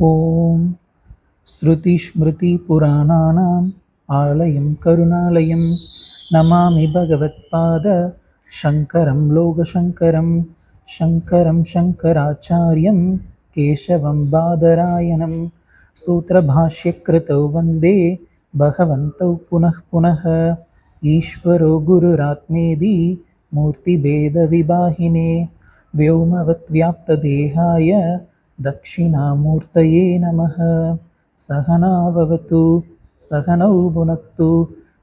ஓம் ஸ்ருதிஸ்மிருதிபுராணானாம் ஆலயம் கருணாலயம் நமாமி பகவத்பாத சங்கரம் லோகசங்கரம் சங்கரம் சங்கராச்சாரியம் கேசவம் பாதராயணம் சூத்திரபாஷ்யக்ருதௌ வந்தே பகவந்தௌ புனः புனः ஈஸ்வரோ குருராத்மேதி மூர்த்திபேதவிபாஹினே व्योमवद्व्याप्तदेहाय दक्षिणामूर्तये नमः। सहनाववतु सहनौ भुनक्तु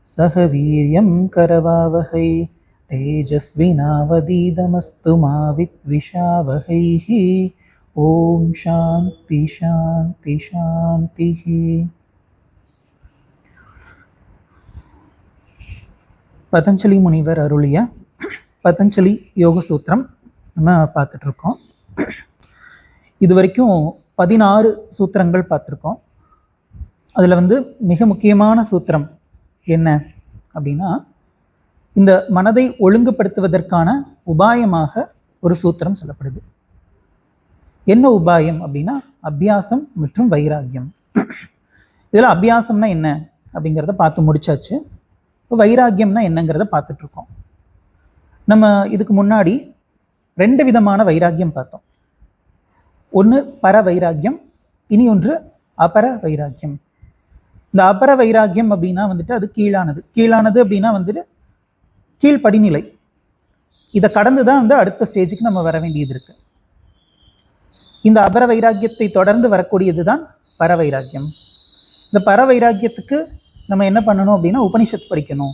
सह वीर्यं करवावहै तेजस्विनावधीतमस्तु मा विद्विषावहैः। ओम शांति शांति शांति। பதஞ்சலி முனிவர் அருளிய பதஞ்சலி யோக சூத்திரம் நம்ம பார்த்துட்டு இருக்கோம். இது வரைக்கும் 16 சூத்திரங்கள் பார்த்துருக்கோம். அதில் மிக முக்கியமான சூத்திரம் என்ன அப்படின்னா, இந்த மனதை ஒழுங்குபடுத்துவதற்கான உபாயமாக ஒரு சூத்திரம் சொல்லப்படுது. என்ன உபாயம் அப்படின்னா அபியாசம் மற்றும் வைராக்கியம். இதில் அபியாசம்னா என்ன அப்படிங்கிறத பார்த்து முடிச்சாச்சு. இப்போ வைராக்கியம்னா என்னங்கிறத பார்த்துட்டு இருக்கோம். நம்ம இதுக்கு முன்னாடி 2 விதமான வைராக்கியம் பார்த்தோம். ஒன்று பர வைராக்கியம், இனி ஒன்று அபர வைராக்கியம். இந்த அபர வைராக்கியம் அப்படின்னா அது கீழானது அப்படின்னா கீழ்படிநிலை. இதை கடந்து தான் அடுத்த ஸ்டேஜுக்கு நம்ம வர வேண்டியது இருக்கு. இந்த அபர வைராக்கியத்தை தொடர்ந்து வரக்கூடியது தான் பர வைராக்கியம். இந்த பர வைராக்கியத்துக்கு நம்ம என்ன பண்ணணும் அப்படின்னா உபனிஷத் படிக்கணும்.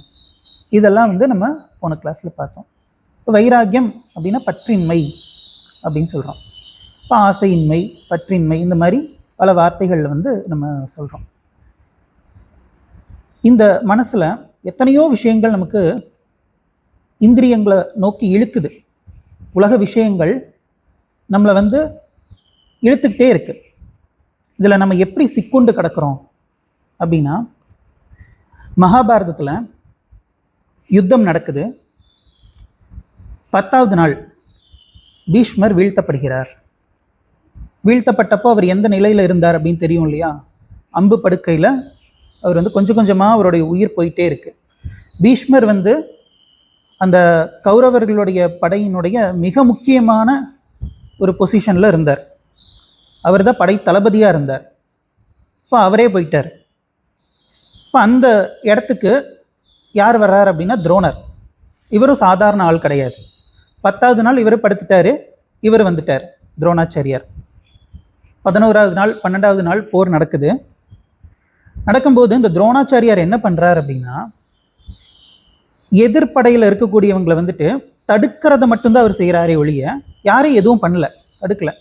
இதெல்லாம் நம்ம போன கிளாஸில் பார்த்தோம். இப்போ வைராக்கியம் அப்படின்னா பற்றின்மை அப்படின்னு சொல்கிறோம். இப்போ ஆசையின்மை, பற்றின்மை, இந்த மாதிரி பல வார்த்தைகள் நம்ம சொல்கிறோம். இந்த மனசில் எத்தனையோ விஷயங்கள் நமக்கு இந்திரியங்களை நோக்கி இழுக்குது. உலக விஷயங்கள் நம்மளை இழுத்துக்கிட்டே இருக்கு. இதில் நம்ம எப்படி சிக்குண்டு கிடக்கிறோம் அப்படின்னா, மகாபாரதத்தில் யுத்தம் நடக்குது. 10வது நாள் பீஷ்மர் வீழ்த்தப்படுகிறார். வீழ்த்தப்பட்டப்போ அவர் எந்த நிலையில் இருந்தார் அப்படின்னு தெரியும் இல்லையா? அம்பு படுக்கையில் அவர் கொஞ்சம் கொஞ்சமாக அவருடைய உயிர் போயிட்டே இருக்கு. பீஷ்மர் அந்த கௌரவர்களுடைய படையினுடைய மிக முக்கியமான ஒரு பொசிஷனில் இருந்தார். அவர் தான் படை தளபதியாக இருந்தார். இப்போ அவரே போயிட்டார். இப்போ அந்த இடத்துக்கு யார் வர்றார் அப்படின்னா துரோணர். இவரும் சாதாரண ஆள் கிடையாது. 10வது நாள் இவர் படுத்துட்டாரு, இவர் வந்துட்டார் துரோணாச்சாரியார். 11வது நாள் 12வது நாள் போர் நடக்குது. நடக்கும்போது இந்த துரோணாச்சாரியார் என்ன பண்ணுறார் அப்படின்னா, எதிர்ப்படையில் இருக்கக்கூடியவங்களை தடுக்கிறத மட்டும்தான் அவர் செய்கிறாரே ஒழிய யாரையும் எதுவும் பண்ணல, தடுக்கல.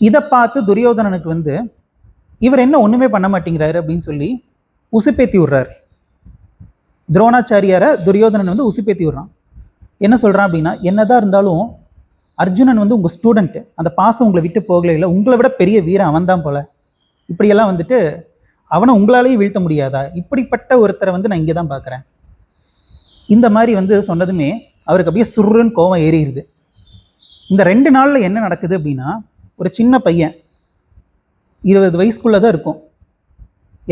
இதை பார்த்து துரியோதனனுக்கு இவர் என்ன ஒன்றுமே பண்ண மாட்டேங்கிறாரு அப்படின்னு சொல்லி உசுப்பேத்தி விடுறாரு. துரோணாச்சாரியாரை துரியோதனன் உசுப்பேத்தி விடுறான். என்ன சொல்கிறான் அப்படின்னா, என்னதான் இருந்தாலும் அர்ஜுனன் உங்கள் ஸ்டூடெண்ட்டு, அந்த பாசம் உங்களை விட்டு போகல, இல்லை உங்களை விட பெரிய வீரன் அவன் தான் போல, இப்படியெல்லாம் அவனை உங்களாலேயே வீழ்த்த முடியாதா? இப்படிப்பட்ட ஒருத்தரை நான் இங்கே தான் பார்க்குறேன். இந்த மாதிரி சொன்னதுமே அவருக்கு அப்படியே சுருன்னு கோவம் ஏறிடுது. இந்த 2 நாளில் என்ன நடக்குது அப்படின்னா, ஒரு சின்ன பையன் 20 வயசுக்குள்ளே தான் இருக்கும்.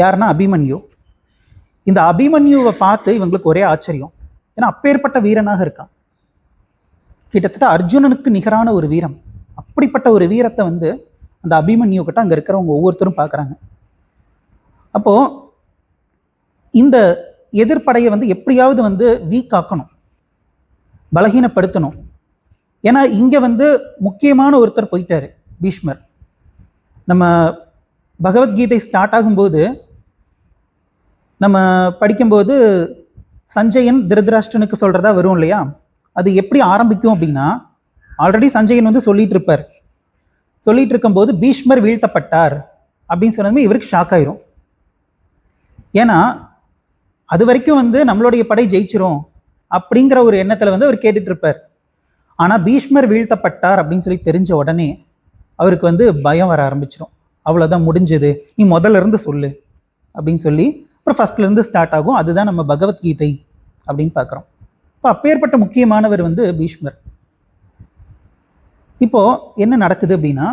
யாருன்னா அபிமன்யு. இந்த அபிமன்யுவை பார்த்து இவங்களுக்கு ஒரே ஆச்சரியம். ஏன்னா அப்பேற்பட்ட வீரனாக இருக்கான். கிட்டத்தட்ட அர்ஜுனனுக்கு நிகரான ஒரு வீரம். அப்படிப்பட்ட ஒரு வீரத்தை அந்த அபிமன்யு கிட்ட அங்கே இருக்கிறவங்க ஒவ்வொருத்தரும் பார்க்குறாங்க. அப்போது இந்த எதிர்ப்படையை எப்படியாவது வீக் ஆக்கணும், பலகீனப்படுத்தணும். ஏன்னா இங்கே முக்கியமான ஒருத்தர் போயிட்டாரு, பீஷ்மர். நம்ம பகவத்கீதை ஸ்டார்ட் ஆகும்போது நம்ம படிக்கும்போது சஞ்சயன் திருதராஷ்டிரனுக்கு சொல்கிறதா வரும் இல்லையா? அது எப்படி ஆரம்பிக்கும் அப்படின்னா, ஆல்ரெடி சஞ்சயன் சொல்லிட்டு இருப்பார். சொல்லிட்டு இருக்கும்போது பீஷ்மர் வீழ்த்தப்பட்டார் அப்படின்னு சொன்னதுமே இவருக்கு ஷாக் ஆயிரும். ஏன்னா அது வரைக்கும் நம்மளுடைய படை ஜெயிச்சிரும் அப்படிங்கிற ஒரு எண்ணத்தில் அவர் கேட்டுட்டு இருப்பார். ஆனால் பீஷ்மர் வீழ்த்தப்பட்டார் அப்படின்னு சொல்லி தெரிஞ்ச உடனே அவருக்கு பயம் வர ஆரம்பிச்சிடும். அவ்வளோதான், முடிஞ்சது, நீ முதல்ல இருந்து சொல்லு அப்படின்னு சொல்லி அப்புறம் ஃபர்ஸ்ட்லேருந்து ஸ்டார்ட் ஆகும். அதுதான் நம்ம பகவத்கீதை அப்படின்னு பார்க்குறோம். இப்போ அப்பேற்பட்ட முக்கியமானவர் பீஷ்மர். இப்போ என்ன நடக்குது அப்படின்னா,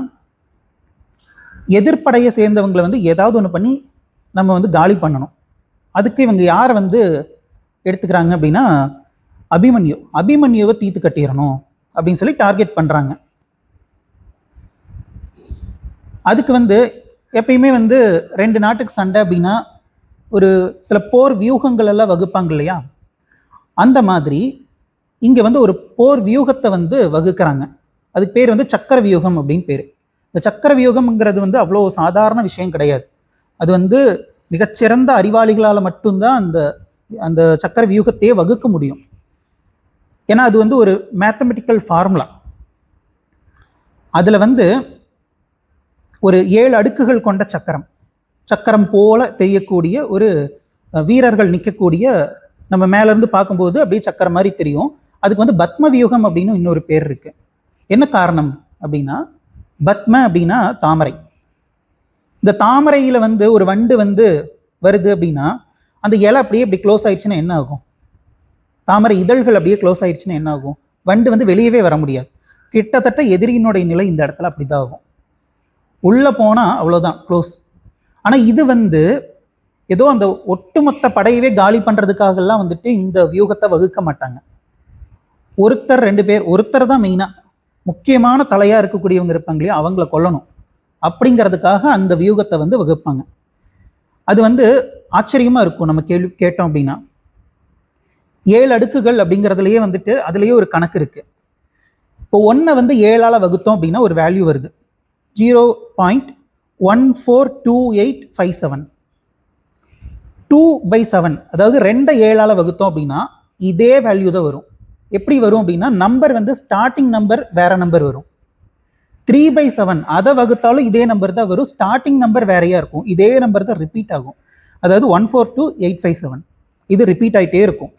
எதிர்ப்படையை சேர்ந்தவங்களை வந்து ஏதாவது ஒன்று பண்ணி நம்ம வந்து காலி பண்ணணும். அதுக்கு இவங்க யாரை வந்து எடுத்துக்கிறாங்க அப்படின்னா அபிமன்யுவை தீர்த்து கட்டிடணும் அப்படின்னு சொல்லி டார்கெட் பண்ணுறாங்க. அதுக்கு வந்து எப்பயுமே வந்து 2 நாட்டுக்கு சண்டை அப்படின்னா ஒரு சில போர் வியூகங்கள் எல்லாம் வகுப்பாங்க இல்லையா, அந்த மாதிரி இங்கே வந்து ஒரு போர் வியூகத்தை வந்து வகுக்கிறாங்க. அதுக்கு பேர் வந்து சக்கர வியூகம் அப்படின்னு பேர். இந்த சக்கர வியூகம்ங்கிறது வந்து அவ்வளோ சாதாரண விஷயம் கிடையாது. அது வந்து மிகச்சிறந்த அறிவாளிகளால் மட்டும்தான் அந்த அந்த சக்கர வியூகத்தையே வகுக்க முடியும். ஏன்னா அது வந்து ஒரு மேத்தமெட்டிக்கல் ஃபார்முலா. அதில் வந்து ஒரு 7 அடுக்குகள் கொண்ட சக்கரம் போல தெரியக்கூடிய ஒரு வீரர்கள் நிற்கக்கூடிய, நம்ம மேலேருந்து பார்க்கும்போது அப்படியே சக்கரம் மாதிரி தெரியும். அதுக்கு வந்து பத்ம வியூகம் அப்படின்னு இன்னொரு பேர் இருக்கு. என்ன காரணம் அப்படின்னா, பத்ம அப்படின்னா தாமரை. இந்த தாமரையில் வந்து ஒரு வண்டு வந்து வருது அப்படின்னா அந்த இலை அப்படியே இப்படி க்ளோஸ் ஆயிடுச்சுன்னா என்ன ஆகும்? தாமரை இதழ்கள் அப்படியே க்ளோஸ் ஆயிடுச்சுன்னா என்ன ஆகும்? வண்டு வந்து வெளியவே வர முடியாது. கிட்டத்தட்ட எதிரியினுடைய நிலை இந்த இடத்துல அப்படிதான் ஆகும். உள்ளே போனால் அவ்வளோதான், க்ளோஸ். ஆனால் இது வந்து ஏதோ அந்த ஒட்டுமொத்த படையவே காலி பண்ணுறதுக்காகலாம் வந்துட்டு இந்த வியூகத்தை வகுக்க மாட்டாங்க. ஒருத்தர் 2 பேர், ஒருத்தர் தான் மெயினாக முக்கியமான தலையாக இருக்கக்கூடியவங்க இருப்பாங்க இல்லையா, அவங்கள கொல்லணும் அப்படிங்கிறதுக்காக அந்த வியூகத்தை வந்து வகுப்பாங்க. அது வந்து ஆச்சரியமாக இருக்கும். நம்ம கேட்டோம் அப்படின்னா 7 அடுக்குகள் அப்படிங்கிறதுலையே வந்துட்டு அதுலேயே ஒரு கணக்கு இருக்குது. இப்போ 1 வந்து 7ஆல் வகுத்தோம் அப்படின்னா ஒரு வேல்யூ வருது 0.142857. 2/7, அதாவது 2 7ஆல் வகுத்தோம் அப்படின்னா இதே வேல்யூ தான் வரும். எப்படி வரும் அப்படின்னா நம்பர் வந்து ஸ்டார்டிங் நம்பர் வேற நம்பர் வரும். 3/7 அதை வகுத்தாலும் இதே நம்பர் தான் வரும், ஸ்டார்டிங் நம்பர் வேறையா இருக்கும், இதே நம்பர் தான் ரிப்பீட் ஆகும். அதாவது 142857 இது ரிப்பீட் ஆகிட்டே இருக்கும்.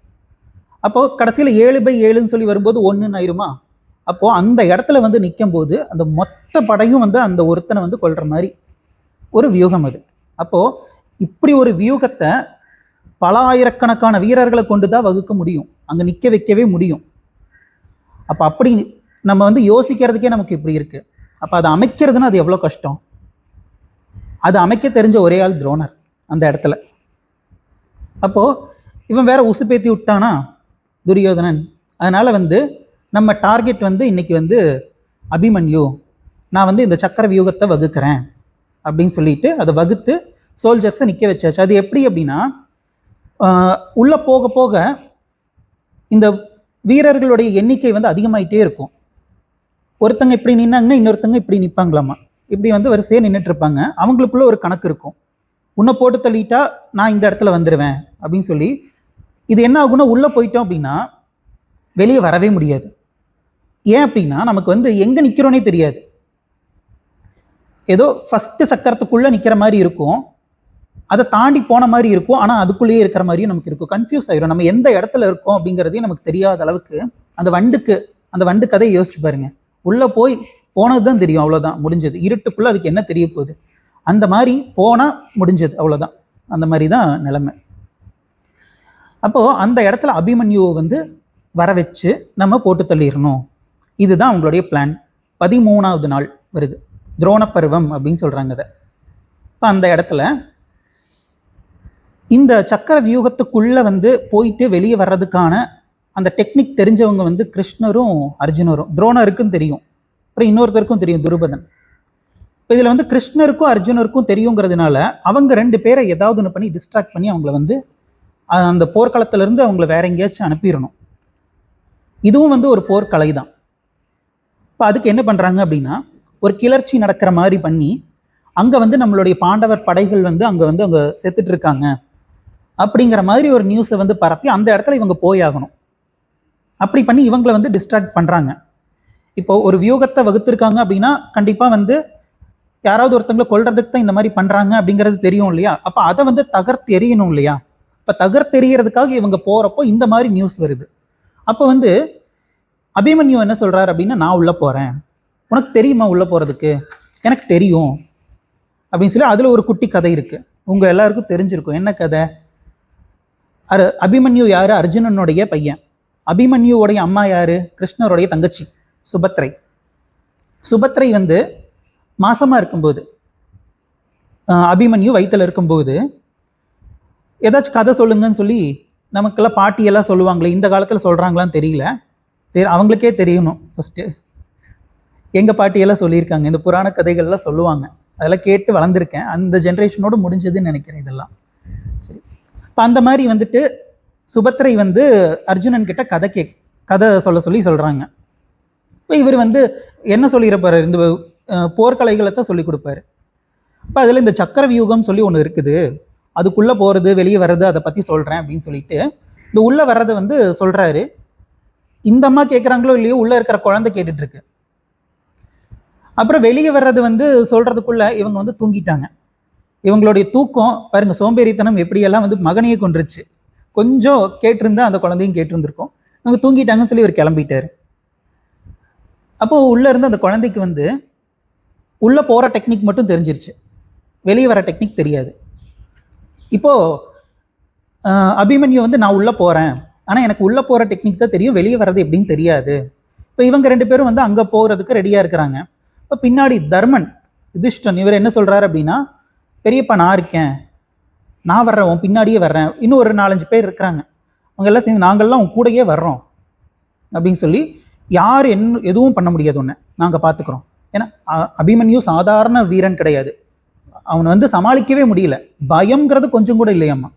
அப்போ கடைசியில் 7/7ன்னு சொல்லி வரும்போது 1 ஆயிருமா? அப்போ அந்த இடத்துல வந்து நிற்கும் போது அந்த மொத்த படையும் வந்து அந்த ஒருத்தனை வந்து கொல்ற மாதிரி ஒரு வியூகம் அது. அப்போ இப்படி ஒரு வியூகத்தை பல ஆயிரக்கணக்கான வீரர்களை கொண்டு தான் வகுக்க முடியும், அங்கே நிற்க வைக்கவே முடியும். அப்போ அப்படி நம்ம வந்து யோசிக்கிறதுக்கே நமக்கு இப்படி இருக்கு. அப்போ அதை அமைக்கிறதுனா அது எவ்வளோ கஷ்டம். அது அமைக்க தெரிஞ்ச ஒரே ஆள் துரோணர் அந்த இடத்துல. அப்போ இவன் வேற உசுப்பேத்தி விட்டானா துரியோதனன். அதனால வந்து நம்ம டார்கெட் வந்து இன்னைக்கு வந்து அபிமன்யு, நான் வந்து இந்த சக்கர வியூகத்தை வகுக்கிறேன் அப்படின்னு சொல்லிட்டு அதை வகுத்து சோல்ஜர்ஸை நிற்க வச்சாச்சு. அது எப்படி அப்படின்னா உள்ளே போக போக இந்த வீரர்களுடைய எண்ணிக்கை வந்து அதிகமாயிட்டே இருக்கும். ஒருத்தங்க இப்படி நின்னாங்கன்னா இன்னொருத்தங்க இப்படி நிற்பாங்களாமா, இப்படி வந்து வரிசையாக நின்றுட்டு இருப்பாங்க. அவங்களுக்குள்ள ஒரு கணக்கு இருக்கும், உன்னை போட்டு தள்ளிட்டா நான் இந்த இடத்துல வந்துடுவேன் அப்படின்னு சொல்லி. இது என்ன ஆகும்னா உள்ளே போயிட்டோம் அப்படின்னா வெளியே வரவே முடியாது. ஏன் அப்படின்னா நமக்கு வந்து எங்கே நிற்கிறோன்னே தெரியாது. ஏதோ ஃபஸ்ட்டு சக்கரத்துக்குள்ளே நிற்கிற மாதிரி இருக்கும், அதை தாண்டி போன மாதிரி இருக்கும், ஆனால் அதுக்குள்ளேயே இருக்கிற மாதிரியும் நமக்கு இருக்கும். கன்ஃபியூஸ் ஆயிரும், நம்ம எந்த இடத்துல இருக்கோம் அப்படிங்கிறதையும் நமக்கு தெரியாத அளவுக்கு. அந்த வண்டு கதையை யோசிச்சு பாருங்க. உள்ளே போனது தான் தெரியும், அவ்வளோதான், முடிஞ்சது. இருட்டுக்குள்ளே அதுக்கு என்ன தெரிய போகுது? அந்த மாதிரி போனால் முடிஞ்சது, அவ்வளோதான். அந்த மாதிரி தான் நிலைமை. அப்போது அந்த இடத்துல அபிமன்யுவை வந்து வர வச்சு நம்ம போட்டு தள்ளிடணும். இதுதான் அவங்களுடைய பிளான். 13வது நாள் வருது, துரோண பருவம் அப்படின்னு சொல்கிறாங்க அதை. இப்போ அந்த இடத்துல இந்த சக்கர வியூகத்துக்குள்ளே வந்து போயிட்டு வெளியே வர்றதுக்கான அந்த டெக்னிக் தெரிஞ்சவங்க வந்து கிருஷ்ணரும் அர்ஜுனரும். துரோணருக்கும் தெரியும், அப்புறம் இன்னொருத்தருக்கும் தெரியும், துருபதன். இப்போ இதில் வந்து கிருஷ்ணருக்கும் அர்ஜுனருக்கும் தெரியுங்கிறதுனால அவங்க 2 பேரை ஏதாவது ஒன்று பண்ணி டிஸ்ட்ராக்ட் பண்ணி அவங்கள வந்து அந்த போர்க்களத்திலேருந்து அவங்கள வேற எங்கேயாச்சும் அனுப்பிடணும். இதுவும் வந்து ஒரு போர்க்கலை தான். இப்போ அதுக்கு என்ன பண்ணுறாங்க அப்படின்னா ஒரு கிளர்ச்சி நடக்கிற மாதிரி பண்ணி அங்கே வந்து நம்மளுடைய பாண்டவர் படைகள் வந்து அங்கே செத்துட்டு இருக்காங்க அப்படிங்கிற மாதிரி ஒரு நியூஸை வந்து பரப்பி அந்த இடத்துல இவங்க போயாகணும். அப்படி பண்ணி இவங்களை வந்து டிஸ்ட்ராக்ட் பண்ணுறாங்க. இப்போ ஒரு வியூகத்தை வகுத்திருக்காங்க அப்படின்னா கண்டிப்பாக வந்து யாராவது ஒருத்தங்களை கொல்றதுக்கு தான் இந்த மாதிரி பண்ணுறாங்க அப்படிங்கிறது தெரியும் இல்லையா. அப்போ அதை வந்து தகர்த்து எறியணும் இல்லையா. இப்போ தகர்த்து எறியறதுக்காக இவங்க போகிறப்போ இந்த மாதிரி நியூஸ் வருது. அப்போ வந்து அபிமன்யு என்ன சொல்கிறார் அப்படின்னா, நான் உள்ளே போகிறேன், உனக்கு தெரியுமா உள்ளே போகிறதுக்கு? எனக்கு தெரியும் அப்படின்னு சொல்லி அதில் ஒரு குட்டி கதை இருக்குது, உங்கள் எல்லாருக்கும் தெரிஞ்சிருக்கும். என்ன கதை? அபிமன்யு யார்? அர்ஜுனனுடைய பையன். அபிமன்யுவோடைய அம்மா யார்? கிருஷ்ணருடைய தங்கச்சி சுபத்ரை. சுபத்ரை வந்து மாசமாக இருக்கும்போது அபிமன்யு வயித்துல இருக்கும்போது ஏதாச்சும் கதை சொல்லுங்கன்னு சொல்லி நமக்கெல்லாம் பாட்டியெல்லாம் சொல்லுவாங்களே, இந்த காலத்தில் சொல்கிறாங்களான்னு தெரியல, அவங்களுக்கே தெரியணும். ஃபஸ்ட்டு எங்கள் பாட்டியெல்லாம் சொல்லியிருக்காங்க, இந்த புராண கதைகள்லாம் சொல்லுவாங்க, அதெல்லாம் கேட்டு வளர்ந்துருக்கேன். அந்த ஜென்ரேஷனோடு முடிஞ்சதுன்னு நினைக்கிறேன் இதெல்லாம். சரி, இப்போ அந்த மாதிரி வந்துட்டு சுபத்திரை வந்து அர்ஜுனன் கிட்ட கதை சொல்லி சொல்கிறாங்க. இப்போ இவர் வந்து என்ன சொல்லியிருப்பாரு, இந்த போர்க்கலைகளை தான் சொல்லி கொடுப்பாரு. இப்போ அதில் இந்த சக்கர வியூகம் சொல்லி ஒன்று இருக்குது, அதுக்குள்ளே போகிறது வெளியே வர்றது அதை பற்றி சொல்கிறேன் அப்படின்னு சொல்லிட்டு இந்த உள்ளே வர்றதை வந்து சொல்கிறாரு. இந்த அம்மா கேட்குறாங்களோ இல்லையோ, உள்ளே இருக்கிற குழந்தை கேட்டுட்ருக்கு. அப்புறம் வெளியே வர்றது வந்து சொல்கிறதுக்குள்ளே இவங்க வந்து தூங்கிட்டாங்க. இவங்களுடைய தூக்கம் பாருங்கள், சோம்பேறித்தனம் எப்படியெல்லாம் வந்து மகனையே கொண்டுருச்சு. கொஞ்சம் கேட்டிருந்தா அந்த குழந்தையும் கேட்டிருந்துருக்கும். இவங்க தூங்கிட்டாங்கன்னு சொல்லி இவர் கிளம்பிட்டார். அப்போது உள்ளே இருந்து அந்த குழந்தைக்கு வந்து உள்ளே போகிற டெக்னிக் மட்டும் தெரிஞ்சிருச்சு, வெளியே வர டெக்னிக் தெரியாது. இப்போது அபிமன்யு வந்து நான் உள்ளே போகிறேன், ஆனால் எனக்கு உள்ளே போகிற டெக்னிக் தான் தெரியும், வெளியே வர்றது எப்படின்னு தெரியாது. இப்போ இவங்க 2 பேரும் வந்து அங்கே போகிறதுக்கு ரெடியாக இருக்கிறாங்க. இப்போ பின்னாடி தர்மன், யுதிஷ்டன், இவர் என்ன சொல்கிறாரு அப்படின்னா, பெரியப்பா நான் இருக்கேன், நான் வர்றேன், உன் பின்னாடியே வர்றேன், இன்னும் ஒரு 4-5 பேர் இருக்கிறாங்க, அவங்க எல்லாம் சேர்ந்து நாங்கள்லாம் உன் கூடயே வர்றோம் அப்படின்னு சொல்லி, யார் எதுவும் பண்ண முடியாது, ஒன்று நாங்கள் பார்த்துக்குறோம். ஏன்னா அபிமன்யு சாதாரண வீரன் கிடையாது, அவனை வந்து சமாளிக்கவே முடியல, பயம்ங்கிறது கொஞ்சம் கூட இல்லையம்மா,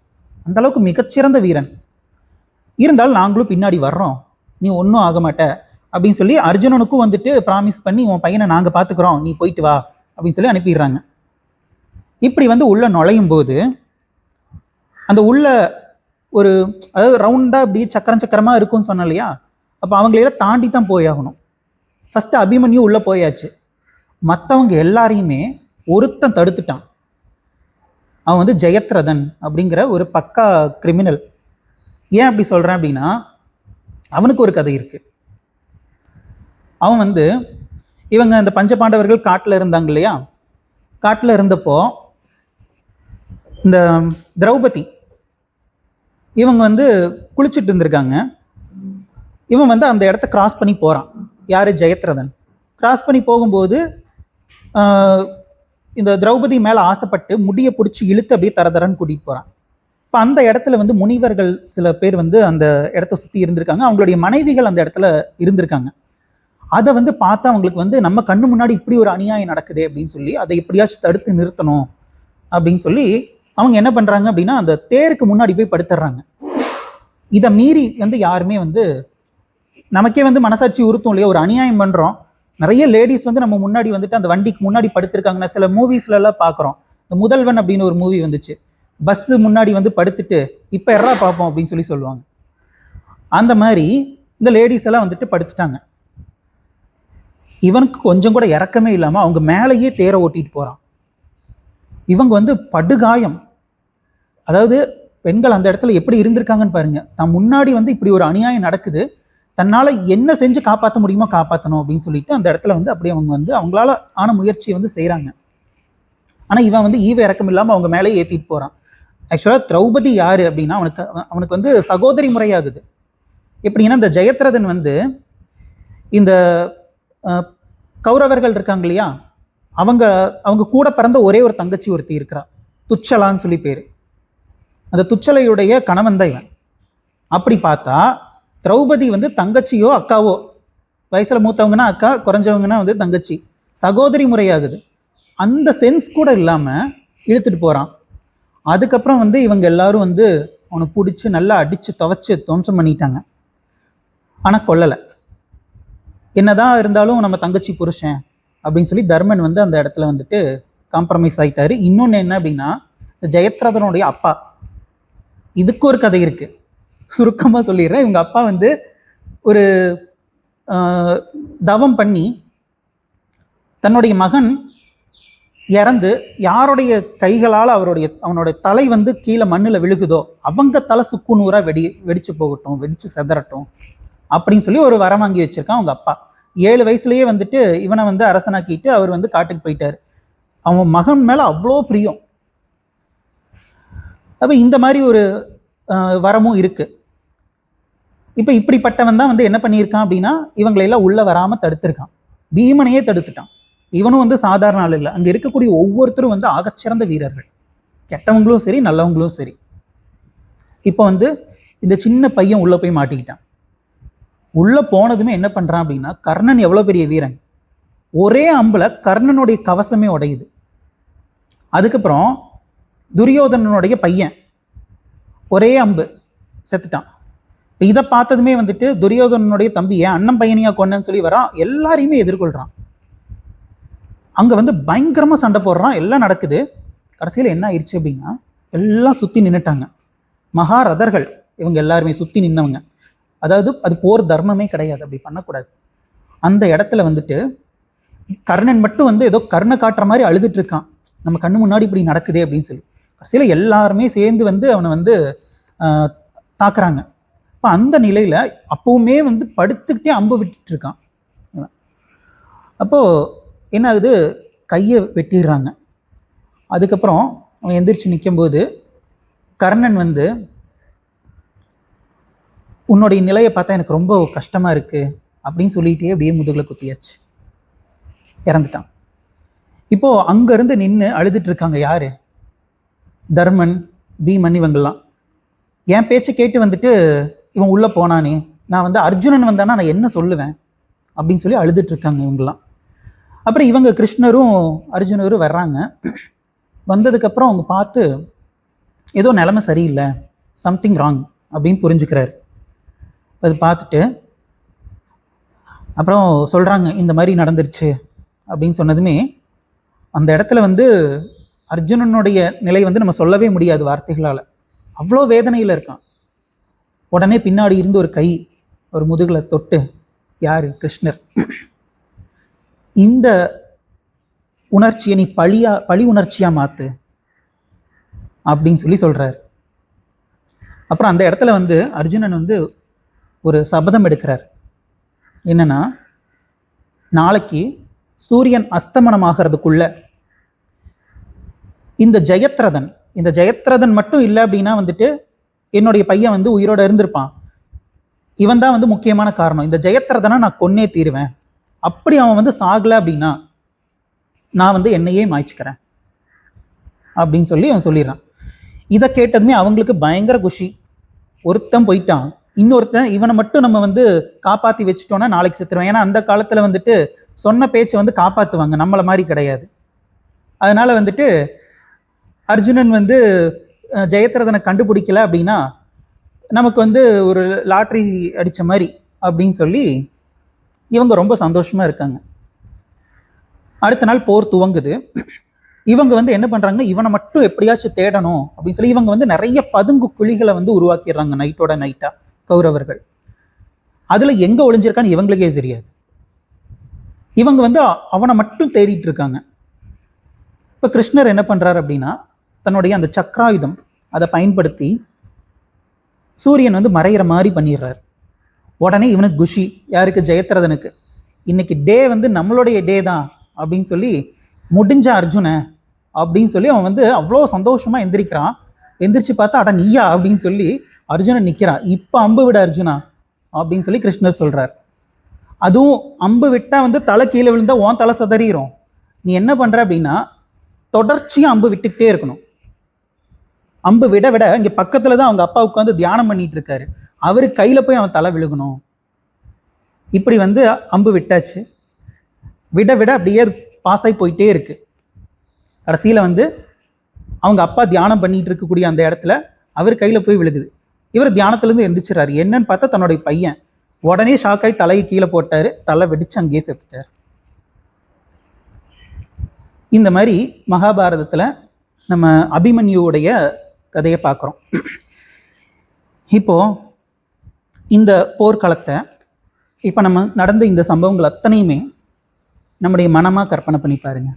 அந்த அளவுக்கு மிகச்சிறந்த வீரன். இருந்தாலும் நாங்களும் பின்னாடி வர்றோம், நீ ஒன்றும் ஆக மாட்ட அப்படின்னு சொல்லி அர்ஜுனனுக்கும் வந்துட்டு ப்ராமிஸ் பண்ணி, உன் பையனை நாங்கள் பார்த்துக்குறோம், நீ போயிட்டு வா அப்படின்னு சொல்லி அனுப்பிடுறாங்க. இப்படி வந்து உள்ள நுழையும் போது அந்த உள்ள ஒரு, அதாவது ரவுண்டாக அப்படியே சக்கரமாக இருக்கும்னு சொன்னோம் இல்லையா, அப்போ அவங்களையெல்லாம் தாண்டி தான் போயாகணும். ஃபஸ்ட்டு அபிமன்யு உள்ளே போயாச்சு, மற்றவங்க எல்லாரையுமே ஒருத்தன் தடுத்துட்டான். அவன் வந்து ஜெயத்ரதன் அப்படிங்கிற ஒரு பக்கா கிரிமினல். ஏன் அப்படி சொல்கிறேன் அப்படின்னா, அவனுக்கு ஒரு கதை இருக்குது. அவன் வந்து, இவங்க இந்த பஞ்சபாண்டவர்கள் காட்டில் இருந்தாங்க இல்லையா, காட்டில் இருந்தப்போ இந்த திரௌபதி இவங்க வந்து குளிச்சுட்டு இருந்திருக்காங்க. இவன் வந்து அந்த இடத்த கிராஸ் பண்ணி போகிறான். யார்? ஜெயத்ரதன். கிராஸ் பண்ணி போகும்போது இந்த திரௌபதி மேலே ஆசைப்பட்டு முடியை பிடிச்சி இழுத்து அப்படியே தரன்னு கூட்டிகிட்டு போகிறான். இப்போ அந்த இடத்துல வந்து முனிவர்கள் சில பேர் வந்து அந்த இடத்த சுற்றி இருந்திருக்காங்க, அவங்களுடைய மனைவிகள் அந்த இடத்துல இருந்திருக்காங்க. அதை வந்து பார்த்தா அவங்களுக்கு வந்து நம்ம கண்ணு முன்னாடி இப்படி ஒரு அநியாயம் நடக்குது அப்படின்னு சொல்லி அதை எப்படியாச்சும் தடுத்து நிறுத்தணும் அப்படின்னு சொல்லி அவங்க என்ன பண்ணுறாங்க அப்படின்னா, அந்த தேருக்கு முன்னாடி போய் படுத்துடுறாங்க. இதை மீறி வந்து யாருமே வந்து, நமக்கே வந்து மனசாட்சி உறுத்தும் இல்லையா, ஒரு அநியாயம் பண்ணுறோம், நிறைய லேடிஸ் வந்து நம்ம முன்னாடி வந்துட்டு அந்த வண்டிக்கு முன்னாடி படுத்திருக்காங்கன்னா சில மூவிஸ்லாம் பார்க்குறோம். இந்த முதல்வன் அப்படின்னு ஒரு மூவி வந்துச்சு, பஸ்ஸு முன்னாடி வந்து படுத்துட்டு இப்போ எறா பார்ப்போம் அப்படின்னு சொல்லி சொல்லுவாங்க. அந்த மாதிரி இந்த லேடிஸ் எல்லாம் வந்துட்டு படுத்துட்டாங்க. இவனுக்கு கொஞ்சம் கூட இறக்கமே இல்லாமல் அவங்க மேலேயே தேரை ஓட்டிட்டு போகிறான். இவங்க வந்து படுகாயம், அதாவது பெண்கள் அந்த இடத்துல எப்படி இருந்திருக்காங்கன்னு பாருங்க. தான் முன்னாடி வந்து இப்படி ஒரு அநியாயம் நடக்குது, தன்னால் என்ன செஞ்சு காப்பாற்ற முடியுமோ காப்பாற்றணும் அப்படின்னு சொல்லிட்டு அந்த இடத்துல வந்து அப்படியே அவங்க வந்து அவங்களால ஆன முயற்சியை வந்து செய்கிறாங்க. ஆனால் இவன் வந்து ஈவ இறக்கம் இல்லாமல் அவங்க மேலே ஏற்றிட்டு போகிறான். ஆக்சுவலாக திரௌபதி யார் அப்படின்னா, அவனுக்கு வந்து சகோதரி முறையாகுது. எப்படின்னா, இந்த ஜெயத்ரதன் வந்து இந்த கௌரவர்கள் இருக்காங்க இல்லையா, அவங்க கூட பிறந்த ஒரே ஒரு தங்கச்சி ஒருத்தி இருக்கிறா, துச்சலான்னு சொல்லி பேர். அந்த துச்சலையுடைய கணவன் தான் இவன். அப்படி பார்த்தா திரௌபதி வந்து தங்கச்சியோ அக்காவோ, வயசுல மூத்தவங்கன்னா அக்கா, குறைஞ்சவங்கன்னா வந்து தங்கச்சி, சகோதரி முறையாகுது. அந்த சென்ஸ் கூட இல்லாமல் இழுத்துட்டு போகிறான். அதுக்கப்புறம் வந்து இவங்க எல்லாரும் வந்து அவனை பிடிச்சி நல்லா அடித்து துவைச்சி துவம்சம் பண்ணிட்டாங்க. ஆனால் கொல்லலை. என்னதான் இருந்தாலும் நம்ம தங்கச்சி புருஷன் அப்படின்னு சொல்லி தர்மன் வந்து அந்த இடத்துல வந்துட்டு காம்ப்ரமைஸ் ஆகிட்டாரு. இன்னொன்று என்ன அப்படின்னா, ஜெயத்ரதனுடைய அப்பா, இதுக்கு ஒரு கதை இருக்குது, சுருக்கமாக சொல்லிடுறேன். இவங்க அப்பா வந்து ஒரு தவம் பண்ணி தன்னுடைய மகன் இறந்து யாருடைய கைகளால் அவனுடைய தலை வந்து கீழே மண்ணில் விழுகுதோ அவங்க தலை சுக்கு நூறாக வெடிச்சு போகட்டும், வெடிச்சு செதறட்டும் அப்படின்னு சொல்லி ஒரு வரம் வாங்கி வச்சிருக்கான் அவங்க அப்பா. 7 வயசுலேயே வந்துட்டு இவனை வந்து அரசனாக்கிட்டு அவர் வந்து காட்டுக்கு போயிட்டார். அவன் மகன் மேலே அவ்வளோ பிரியம். அப்போ இந்த மாதிரி ஒரு வரமும் இருக்கு. இப்போ இப்படிப்பட்டவன் தான் வந்து என்ன பண்ணியிருக்கான் அப்படின்னா, இவங்களெல்லாம் உள்ளே வராமல் தடுத்திருக்கான். பீமனையே தடுத்துட்டான். இவனும் வந்து சாதாரண ஆள் இல்லை. அங்க இருக்கக்கூடிய ஒவ்வொருத்தரும் வந்து ஆகச்சிறந்த வீரர்கள், கெட்டவங்களும் சரி நல்லவங்களும் சரி. இப்போ வந்து இந்த சின்ன பையன் உள்ள போய் மாட்டிக்கிட்டான். உள்ள போனதுமே என்ன பண்றான் அப்படின்னா, கர்ணன் எவ்வளவு பெரிய வீரன், ஒரே அம்புல கர்ணனுடைய கவசமே உடையுது. அதுக்கப்புறம் துரியோதனனுடைய பையன் ஒரே அம்பு செத்துட்டான். இதை பார்த்ததுமே வந்துட்டு துரியோதனனுடைய தம்பி ஏன் அண்ணன் பையனையா கொன்னன்னு சொல்லி வரான், எல்லாரையுமே எதிர்கொள்றான். அங்க வந்து பயங்கரமா சண்டை போடுறான், எல்லாம் நடக்குது. கடைசியில் என்ன ஆயிடுச்சு அப்படின்னா, எல்லாம் சுத்தி நின்றுட்டாங்க. மகாரதர்கள் இவங்க எல்லாருமே சுத்தி நின்னவங்க. அதாவது அது போர் தர்மமே கிடையாது, அப்படி பண்ணக்கூடாது. அந்த இடத்துல வந்துட்டு கர்ணன் மட்டும் வந்து ஏதோ கருணை காட்டுற மாதிரி அழுதுட்டு இருக்கான், நம்ம கண்ணு முன்னாடி இப்படி நடக்குதே அப்படின்னு சொல்லி. கடைசியில் எல்லாருமே சேர்ந்து வந்து அவனை வந்து தாக்குறாங்க. இப்போ அந்த நிலையில அப்பவுமே வந்து படுத்துக்கிட்டே அம்பு விட்டுட்டு இருக்கான். அப்போ என்ன ஆகுது, கையை வெட்டிடுறாங்க. அதுக்கப்புறம் அவன் எந்திரிச்சு நிற்கும்போது கர்ணன் வந்து, உன்னுடைய நிலையை பார்த்தா எனக்கு ரொம்ப கஷ்டமா இருக்கு அப்படின்னு சொல்லிட்டே அப்படியே முதுகுல குத்தியாச்சு, இறந்துட்டான். இப்போ அங்க இருந்து நின்று அழுதுட்டு இருக்காங்க யாரு, தர்மன், பீமன், இவங்கெல்லாம். என் பேச்சை கேட்டு வந்துட்டு இவன் உள்ள போனானே, நான் வந்து அர்ஜுனன் வந்தானா நான் என்ன சொல்லுவேன் அப்படின்னு சொல்லி அழுதுட்டு இருக்காங்க இவங்கெல்லாம். அப்புறம் இவங்க கிருஷ்ணரும் அர்ஜுனரும் வர்றாங்க. வந்ததுக்கப்புறம் அவங்க பார்த்து ஏதோ நிலைமை சரியில்லை, சம்திங் ராங் அப்படின்னு புரிஞ்சுக்கிறாரு. அது பார்த்துட்டு அப்புறம் சொல்கிறாங்க இந்த மாதிரி நடந்துருச்சு அப்படின்னு சொன்னதுமே அந்த இடத்துல வந்து அர்ஜுனனுடைய நிலை வந்து நம்ம சொல்லவே முடியாது வார்த்தைகளால், அவ்வளோ வேதனையில் இருக்கான். உடனே பின்னாடி இருந்து ஒரு கை ஒரு முதுகுல தொட்டு, யாரு, கிருஷ்ணர், இந்த உணர்ச்சியை நீ பழி உணர்ச்சியா மாத்து அப்படின்னு சொல்லி சொல்றாரு. அப்புறம் அந்த இடத்துல வந்து அர்ஜுனன் வந்து ஒரு சபதம் எடுக்கிறார். என்னன்னா, நாளைக்கு சூரியன் அஸ்தமனம் ஆகிறதுக்குள்ள இந்த ஜெயத்ரதன் மட்டும் இல்லை அப்படின்னா வந்துட்டு என்னுடைய பையன் வந்து உயிரோட இருந்திருப்பான். இவன் தான் வந்து முக்கியமான காரணம், இந்த ஜெயத்ரதனை நான் கொன்னே தீருவேன். அப்படி அவன் வந்து சாகல அப்படின்னா நான் வந்து என்னையே மாய்ச்சிக்கிறேன் அப்படின்னு சொல்லி அவன் சொல்லிடுறான். இதை கேட்டதுமே அவங்களுக்கு பயங்கர குஷி. ஒருத்தன் போயிட்டான், இன்னொருத்தன் இவனை மட்டும் நம்ம வந்து காப்பாற்றி வச்சுட்டோன்னா நாளைக்கு செத்துருவேன். ஏன்னா அந்த காலத்தில் வந்துட்டு சொன்ன பேச்சை வந்து காப்பாற்றுவாங்க, நம்மளை மாதிரி கிடையாது. அதனால வந்துட்டு அர்ஜுனன் வந்து ஜெயத்ரதனை கண்டுபிடிக்கல அப்படின்னா நமக்கு வந்து ஒரு லாட்ரி அடித்த மாதிரி அப்படின்னு சொல்லி இவங்க ரொம்ப சந்தோஷமா இருக்காங்க. அடுத்த நாள் போர் துவங்குது. இவங்க வந்து என்ன பண்றாங்கன்னா, இவனை மட்டும் எப்படியாச்சும் தேடணும் அப்படின்னு சொல்லி இவங்க வந்து நிறைய பதுங்கு குழிகளை வந்து உருவாக்கிடுறாங்க நைட்டோட நைட்டா கௌரவர்கள். அதுல எங்க ஒளிஞ்சிருக்கான்னு இவங்களுக்கே தெரியாது. இவங்க வந்து அவனை மட்டும் தேடிட்டு இருக்காங்க. இப்ப கிருஷ்ணர் என்ன பண்றாரு அப்படின்னா, தன்னுடைய அந்த சக்கராயுதம் அதை பயன்படுத்தி சூரியன் வந்து மறைகிற மாதிரி பண்ணிடுறாரு. உடனே இவனுக்கு குஷி, யாருக்கு, ஜெயத்ரதனுக்கு. இன்னைக்கு டே வந்து நம்மளுடைய டே தான் அப்படின்னு சொல்லி, முடிஞ்ச அர்ஜுன அப்படின்னு சொல்லி அவன் வந்து அவ்வளோ சந்தோஷமா எந்திரிக்கிறான். எந்திரிச்சு பார்த்தா அட நீயா அப்படின்னு சொல்லி அர்ஜுனன் நிற்கிறான். இப்போ அம்பு விட அர்ஜுனா அப்படின்னு சொல்லி கிருஷ்ணர் சொல்றார். அதுவும் அம்பு விட்டா வந்து தலை கீழே விழுந்தா உன் தலை சதறிடும். நீ என்ன பண்ற அப்படின்னா, தொடர்ச்சியா அம்பு விட்டுக்கிட்டே இருக்கணும். அம்பு விட விட இங்க பக்கத்துல தான் அவங்க அப்பா உட்காந்து தியானம் பண்ணிட்டு இருக்காரு, அவரு கையில போய் அவன் தலை விழுகணும். இப்படி வந்து அம்பு விட்டாச்சு. விட விட அப்படியே பாஸ் ஆகி போயிட்டே இருக்கு. கடைசியில வந்து அவங்க அப்பா தியானம் பண்ணிட்டு இருக்கக்கூடிய அந்த இடத்துல அவர் கையில போய் விழுகுது. இவர் தியானத்துல இருந்து எந்திரிச்சிடறாரு. என்னன்னு பார்த்தா தன்னுடைய பையன். உடனே ஷாக்காய் தலையை கீழே போட்டாரு, தலை வெடிச்சு அங்கேயே செத்துட்டார். இந்த மாதிரி மகாபாரதத்துல நம்ம அபிமன்யுடைய கதையை பார்க்குறோம். இப்போ இந்த போர்க்களத்தை, இப்போ நம்ம நடந்த இந்த சம்பவங்கள் அத்தனையுமே நம்முடைய மனமாக கற்பனை பண்ணி பாருங்க.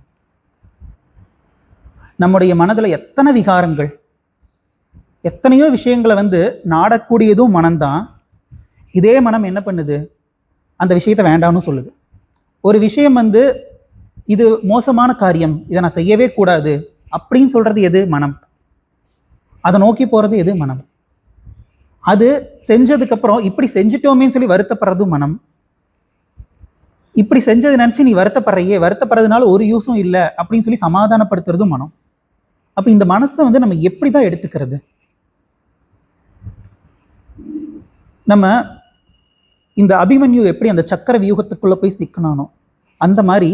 நம்முடைய மனதில் எத்தனை விகாரங்கள், எத்தனையோ விஷயங்களை வந்து நாடக்கூடியதும் மனம்தான். இதே மனம் என்ன பண்ணுது, அந்த விஷயத்தை வேண்டாம்னு சொல்லுது. ஒரு விஷயம் வந்து இது மோசமான காரியம், இதை நான் செய்யவே கூடாது அப்படின்னு சொல்றது எது, மனம். அதை நோக்கி போறது எது, மனம். அது செஞ்சதுக்கு அப்புறம் இப்படி செஞ்சிட்டோமே சொல்லி வருத்தப்படுறதும் மனம். இப்படி செஞ்சதை நினைச்சு நீ வருத்தப்படுறையே, வருத்தப்படுறதுனால ஒரு யூஸும் இல்லை அப்படின்னு சொல்லி சமாதானப்படுத்துறதும் மனம். அப்ப இந்த மனசை வந்து நம்ம எப்படிதான் எடுத்துக்கிறது? நம்ம இந்த அபிமன்யு எப்படி அந்த சக்கர வியூகத்துக்குள்ள போய் சிக்கனானோ அந்த மாதிரி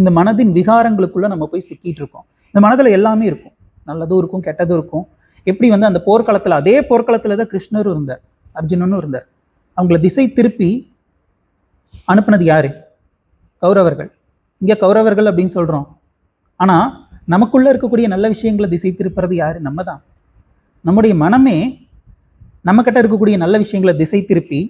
இந்த மனதின் விகாரங்களுக்குள்ள நம்ம போய் சிக்கிட்டு இருக்கோம். இந்த மனதுல எல்லாமே இருக்கும், நல்லதும் இருக்கும் கெட்டதும் இருக்கும். எப்படி வந்து அந்த போர்க்களத்துல, அதே போர்க்களத்துல தான் கிருஷ்ணரும் இருந்தார், அர்ஜுனனும் இருந்தார். அவங்கள திசை திருப்பி அனுப்புனது யாரு? கௌரவர்கள். இங்க கௌரவர்கள் அப்படின்னு சொல்றோம், ஆனா நமக்குள்ள இருக்கக்கூடிய நல்ல விஷயங்களை திசை திருப்புறது யாரு? நம்ம தான். நம்முடைய மனமே நம்ம கிட்ட இருக்கக்கூடிய நல்ல விஷயங்களை திசை திருப்பி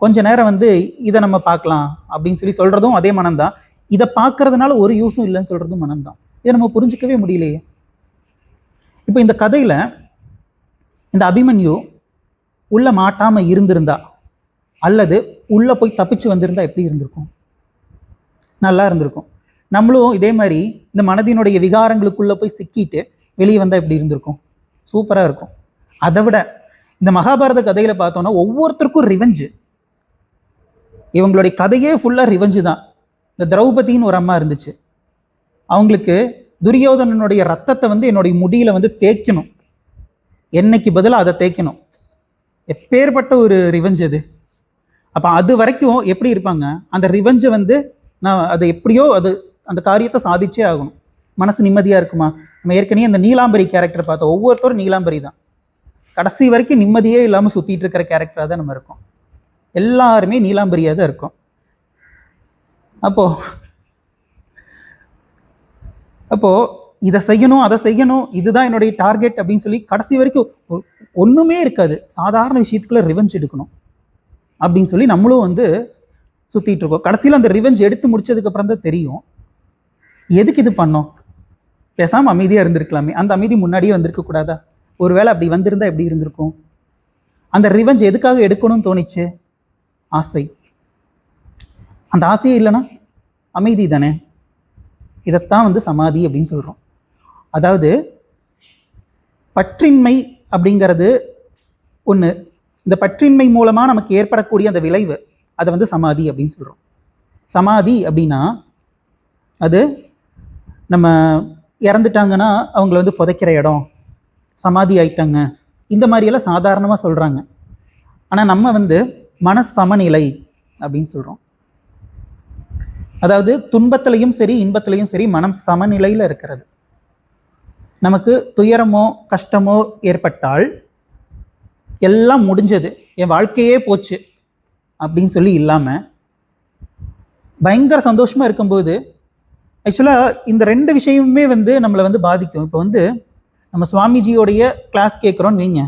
கொஞ்ச நேரம் வந்து இதை நம்ம பார்க்கலாம் அப்படின்னு சொல்லி சொல்றதும் அதே மனம்தான். இதை பார்க்கறதுனால ஒரு யூஸும் இல்லைன்னு சொல்றதும் மனம்தான். இதை நம்ம புரிஞ்சிக்கவே முடியலையே. இப்போ இந்த கதையில இந்த அபிமன்யு உள்ள மாட்டாம இருந்திருந்தா அல்லது உள்ள போய் தப்பிச்சு வந்திருந்தா எப்படி இருந்திருக்கும்? நல்லா இருந்திருக்கும். நம்மளும் இதே மாதிரி இந்த மனதினுடைய விகாரங்களுக்குள்ள போய் சிக்கிட்டு வெளியே வந்தா எப்படி இருந்திருக்கும்? சூப்பரா இருக்கும். அதை விட இந்த மகாபாரத கதையில பார்த்தோம்னா ஒவ்வொருத்தருக்கும் ரிவெஞ்சு. இவங்களுடைய கதையே ஃபுல்லா ரிவெஞ்சு தான். இந்த திரௌபதின்னு ஒரு அம்மா இருந்துச்சு, அவங்களுக்கு துரியோதனனுடைய ரத்தத்தை வந்து என்னுடைய முடியில வந்து தேய்க்கணும், என்னைக்கு பதிலாக அதை தேய்க்கணும். எப்பேற்பட்ட ஒரு ரிவெஞ்ச் அது. அப்ப அது வரைக்கும் எப்படி இருப்பாங்க? அந்த ரிவெஞ்சை வந்து நான் அதை எப்படியோ அது அந்த காரியத்தை சாதிச்சே ஆகணும். மனசு நிம்மதியா இருக்குமா? நம்ம ஏற்கனவே அந்த நீலாம்பரி கேரக்டர் பார்த்தோம். ஒவ்வொருத்தரும் நீலாம்பரி தான், கடைசி வரைக்கும் நிம்மதியே இல்லாமல் சுத்திட்டு இருக்கிற கேரக்டராக தான் நம்ம இருக்கோம். எல்லாருமே நீலாம்பரியாக தான் இருக்கும். அப்போ இதை செய்யணும் அதை செய்யணும், இதுதான் என்னுடைய டார்கெட் அப்படின்னு சொல்லி கடைசி வரைக்கும் ஒண்ணுமே இருக்காது. சாதாரண விஷயத்துக்குள்ள ரிவெஞ்ச் எடுக்கணும் அப்படின்னு சொல்லி நம்மளும் வந்து சுத்திட்டு இருக்கோம். கடைசியில் அந்த ரிவெஞ்ச் எடுத்து முடிச்சதுக்கு அப்புறம் தான் தெரியும் எதுக்கு இது பண்ணோம். பேசாம அமைதியா இருந்திருக்கலாமே, அந்த அமைதி முன்னாடியே வந்திருக்க கூடாதா? ஒருவேளை அப்படி வந்திருந்தா எப்படி இருந்திருக்கும்? அந்த ரிவெஞ்ச் எதுக்காக எடுக்கணும்னு தோணிச்சு? ஆசை. அந்த ஆசையே இல்லைன்னா அமைதி தானே. இதைத்தான் வந்து சமாதி அப்படின்னு சொல்றோம். அதாவது பற்றின்மை அப்படிங்கிறது ஒண்ணு, இந்த பற்றின்மை மூலமா நமக்கு ஏற்படக்கூடிய அந்த விளைவு, அதை வந்து சமாதி அப்படின்னு சொல்றோம். சமாதி அப்படின்னா அது நம்ம இறந்துட்டாங்கன்னா அவங்கள வந்து புதைக்கிற இடம், சமாதி ஆயிட்டாங்க, இந்த மாதிரியெல்லாம் சாதாரணமாக சொல்கிறாங்க. ஆனால் நம்ம வந்து மன சமநிலை அப்படின்னு சொல்கிறோம். அதாவது துன்பத்திலையும் சரி இன்பத்திலையும் சரி மனம் சமநிலையில் இருக்கிறது. நமக்கு துயரமோ கஷ்டமோ ஏற்பட்டால் எல்லாம் முடிஞ்சது, என் வாழ்க்கையே போச்சு அப்படின்னு சொல்லி இல்லாமல் பயங்கர சந்தோஷமாக இருக்கும்போது, ஆக்சுவலாக இந்த ரெண்டு விஷயமுமே வந்து நம்மளை வந்து பாதிக்கும். இப்போ வந்து நம்ம சுவாமிஜியோடைய கிளாஸ் கேட்குறோன்னு வைங்க,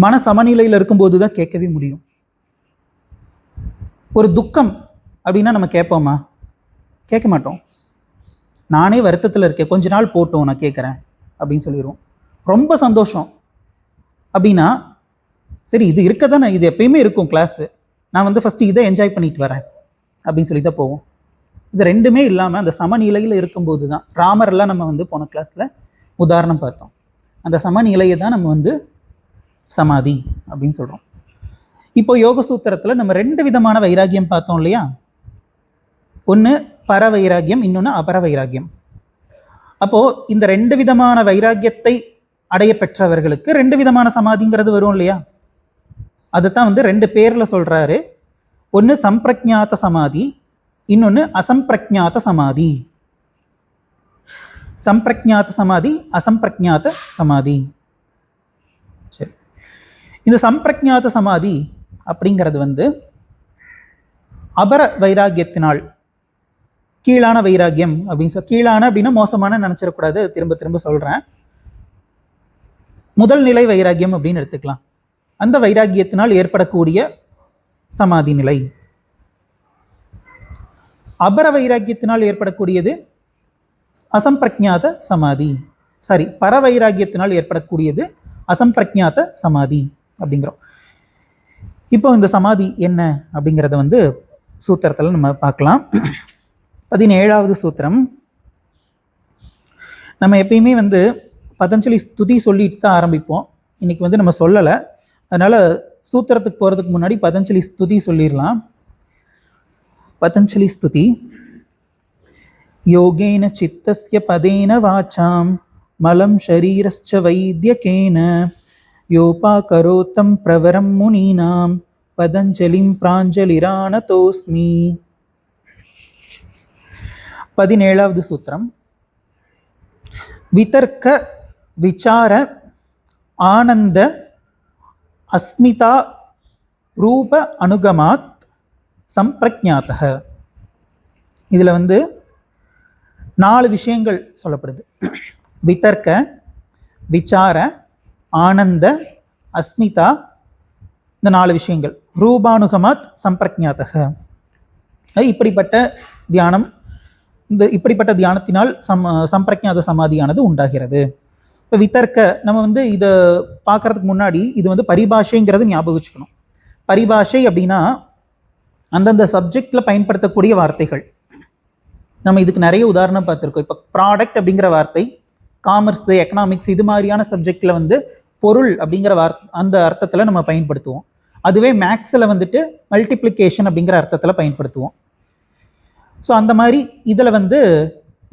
மன சமநிலையில் இருக்கும்போது தான் கேட்கவே முடியும். ஒரு துக்கம் அப்படின்னா நம்ம கேட்போமா? கேட்க மாட்டோம். நானே வருத்தத்தில் இருக்கேன், கொஞ்ச நாள் போட்டோம் நான் கேட்குறேன் அப்படின்னு சொல்லிடுவோம். ரொம்ப சந்தோஷம் அப்படின்னா சரி இது இருக்க தானே, இது எப்பயுமே இருக்கும் கிளாஸு, நான் வந்து ஃபஸ்ட்டு இதை என்ஜாய் பண்ணிட்டு வரேன் அப்படின்னு சொல்லி தான் போவோம். இது ரெண்டுமே இல்லாமல் அந்த சமநிலையில் இருக்கும்போது தான், ராமரெல்லாம் நம்ம வந்து போன கிளாஸில் உதாரணம் பார்த்தோம். அந்த சமநிலையை தான் நம்ம வந்து சமாதி அப்படின்னு சொல்கிறோம். இப்போ யோக சூத்திரத்தில் நம்ம ரெண்டு விதமான வைராகியம் பார்த்தோம் இல்லையா? ஒன்று பர வைராகியம், இன்னொன்று அபர வைராகியம். அப்போது இந்த ரெண்டு விதமான வைராகியத்தை அடைய பெற்றவர்களுக்கு ரெண்டு விதமான சமாதிங்கிறது வரும் இல்லையா? அதுதான் வந்து ரெண்டு பேரில் சொல்கிறாரு. ஒன்று சம்பிரஜாத சமாதி, இன்னொன்று அசம்பிரஜாத சமாதி. சம்பிரஜாத சமாதி, அசம்பிரஜாத சமாதி. சரி, இந்த சம்பிரஜாத சமாதி அப்படிங்கிறது வந்து அபர வைராகியத்தினால், கீழான வைராகியம் அப்படின்னு கீழான அப்படின்னா மோசமான நினைச்சிடக்கூடாது, திரும்ப திரும்ப சொல்றேன். முதல் நிலை வைராகியம் அப்படின்னு எடுத்துக்கலாம். அந்த வைராகியத்தினால் ஏற்படக்கூடிய சமாதி நிலை. அபர வைராகியத்தினால் ஏற்படக்கூடியது அசம்பிரஜாத சமாதி. சாரி, பர வைராகியத்தினால் ஏற்படக்கூடியது அசம்பிரஜாத சமாதி அப்படிங்கிறோம். இப்போ இந்த சமாதி என்ன அப்படிங்கிறத வந்து சூத்திரத்தில் நம்ம பார்க்கலாம். 17வது சூத்திரம். நம்ம எப்பயுமே வந்து பதஞ்சலி ஸ்துதி சொல்லிட்டு தான் ஆரம்பிப்போம். இன்னைக்கு வந்து நம்ம சொல்லலை, அதனால சூத்திரத்துக்கு போகிறதுக்கு முன்னாடி பதஞ்சலி ஸ்துதி சொல்லிடலாம். பதஞ்சலி ஸ்துதி. யோகேன சித்தஸ்ய பதேன வாசாம் மலம் ஷரீரஸ்ச வைத்யகேன யோபாகரோத்தம் பிரவரம் முனீனாம் பதஞ்சலிம் பிராஞ்சலிரானதோஸ்மி. 17வது சூத்திரம். விதர்க்க விசார ஆனந்த அஸ்மிதா ரூப அனுகமாத் சம்பிரஜாத்தக. இதில் 4 விஷயங்கள் சொல்லப்படுது. விதர்க்க விசார ஆனந்த அஸ்மிதா, இந்த 4 விஷயங்கள். ரூபானுகமாத் சம்பிரஜாத்தக. இப்படிப்பட்ட தியானம், இப்படிப்பட்ட தியானத்தினால் சம்பிரஜாத சமாதியானது உண்டாகிறது. இப்போ விதர்க்க நம்ம இதை பார்க்கறதுக்கு முன்னாடி இது பரிபாஷைங்கிறது ஞாபகம் வச்சுக்கணும். பரிபாஷை அப்படின்னா அந்தந்த சப்ஜெக்டில் பயன்படுத்தக்கூடிய வார்த்தைகள். நம்ம இதுக்கு நிறைய உதாரணம் பார்த்துருக்கோம். இப்போ ப்ராடக்ட் அப்படிங்கிற வார்த்தை காமர்ஸ், எக்கனாமிக்ஸ் இது மாதிரியான சப்ஜெக்டில் பொருள் அப்படிங்கிற அந்த அர்த்தத்தில் நம்ம பயன்படுத்துவோம். அதுவே மேக்ஸில் மல்டிப்ளிகேஷன் அப்படிங்கிற அர்த்தத்தில் பயன்படுத்துவோம். ஸோ அந்த மாதிரி இதில்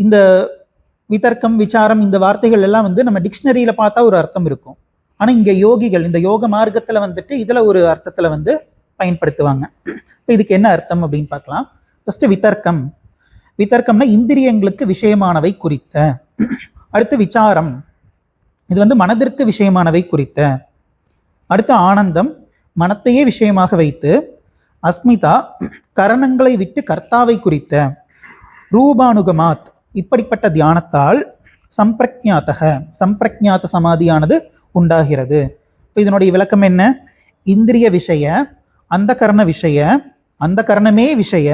இந்த விதர்க்கம் விசாரம் இந்த வார்த்தைகள் எல்லாம் நம்ம டிக்ஷனரியில் பார்த்தா ஒரு அர்த்தம் இருக்கும். ஆனால் இங்கே யோகிகள் இந்த யோக மார்க்கத்தில் இதில் ஒரு அர்த்தத்தில் பயன்படுத்துவாங்க. இதுக்கு என்ன அர்த்தம் அப்படின்னு பார்க்கலாம். ஃபர்ஸ்ட் விதர்க்கம். விதர்க்கம்னா இந்திரியங்களுக்கு விஷயமானவை குறித்த. அடுத்து விசாரம், இது மனதிற்கு விஷயமானவை குறித்த. அடுத்து ஆனந்தம், மனத்தையே விஷயமாக வைத்து. அஸ்மிதா, கரணங்களை விட்டு கர்த்தாவை குறித்த. ரூபானுகமாத், இப்படிப்பட்ட தியானத்தால் சம்பிரஜாத்தக, சம்பிரஜாத சமாதியானது உண்டாகிறது. இப்போ இதனுடைய விளக்கம் என்ன? இந்திரிய விஷய, அந்த கரண விஷய, அந்த கரணமே விஷய,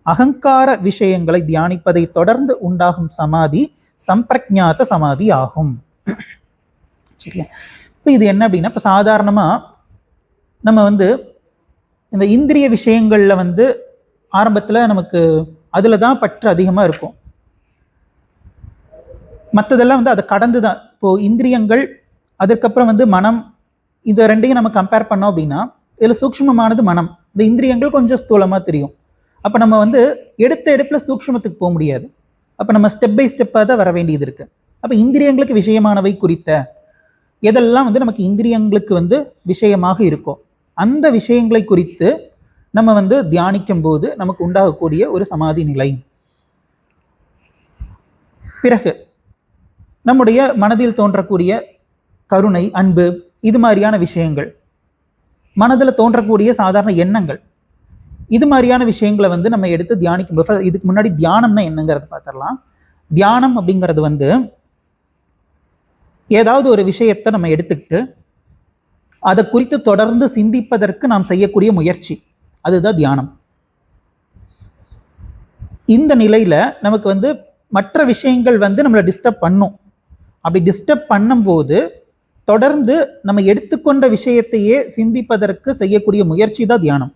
அகங்கார விஷயங்களை தியானிப்பதை தொடர்ந்து உண்டாகும் சமாதி சம்பிரஜாத சமாதி ஆகும். சரியா? இப்போ இது என்ன அப்படின்னா, இப்போ சாதாரணமாக நம்ம இந்த இந்திரிய விஷயங்களில் ஆரம்பத்தில் நமக்கு அதில் தான் பற்று அதிகமாக இருக்கும். மற்றதெல்லாம் அதை கடந்து தான். இப்போது இந்திரியங்கள், அதுக்கப்புறம் மனம், இது ரெண்டையும் நம்ம கம்பேர் பண்ணோம் அப்படின்னா இதில் சூக்ஷ்மமானது மனம், இந்த இந்திரியங்கள் கொஞ்சம் ஸ்தூலமாக தெரியும். அப்போ நம்ம எடுத்த எடுப்பில் சூக்ஷ்மத்துக்கு போக முடியாது. அப்போ நம்ம ஸ்டெப் பை ஸ்டெப்பாக தான் வர வேண்டியது இருக்குது. அப்போ இந்திரியங்களுக்கு விஷயமானவை குறித்த எதெல்லாம் நமக்கு இந்திரியங்களுக்கு விஷயமாக இருக்கோ அந்த விஷயங்களை குறித்து நம்ம தியானிக்கும் போது நமக்கு உண்டாகக்கூடிய ஒரு சமாதி நிலை. பிறகு நம்முடைய மனதில் தோன்றக்கூடிய கருணை, அன்பு, இது மாதிரியான விஷயங்கள், மனதில் தோன்றக்கூடிய சாதாரண எண்ணங்கள், இது மாதிரியான விஷயங்களை நம்ம எடுத்து தியானிக்கும் போது, இதுக்கு முன்னாடி தியானம்னா என்னங்கிறத பார்த்துடலாம். தியானம் அப்படிங்கிறது ஏதாவது ஒரு விஷயத்தை நம்ம எடுத்துக்கிட்டு அதை குறித்து தொடர்ந்து சிந்திப்பதற்கு நாம் செய்யக்கூடிய முயற்சி, அதுதான் தியானம். இந்த நிலையில நமக்கு மற்ற விஷயங்கள் நம்மளை டிஸ்டர்ப் பண்ணும். அப்படி டிஸ்டர்ப் பண்ணும்போது தொடர்ந்து நம்ம எடுத்துக்கொண்ட விஷயத்தையே சிந்திப்பதற்கு செய்யக்கூடிய முயற்சி தான் தியானம்.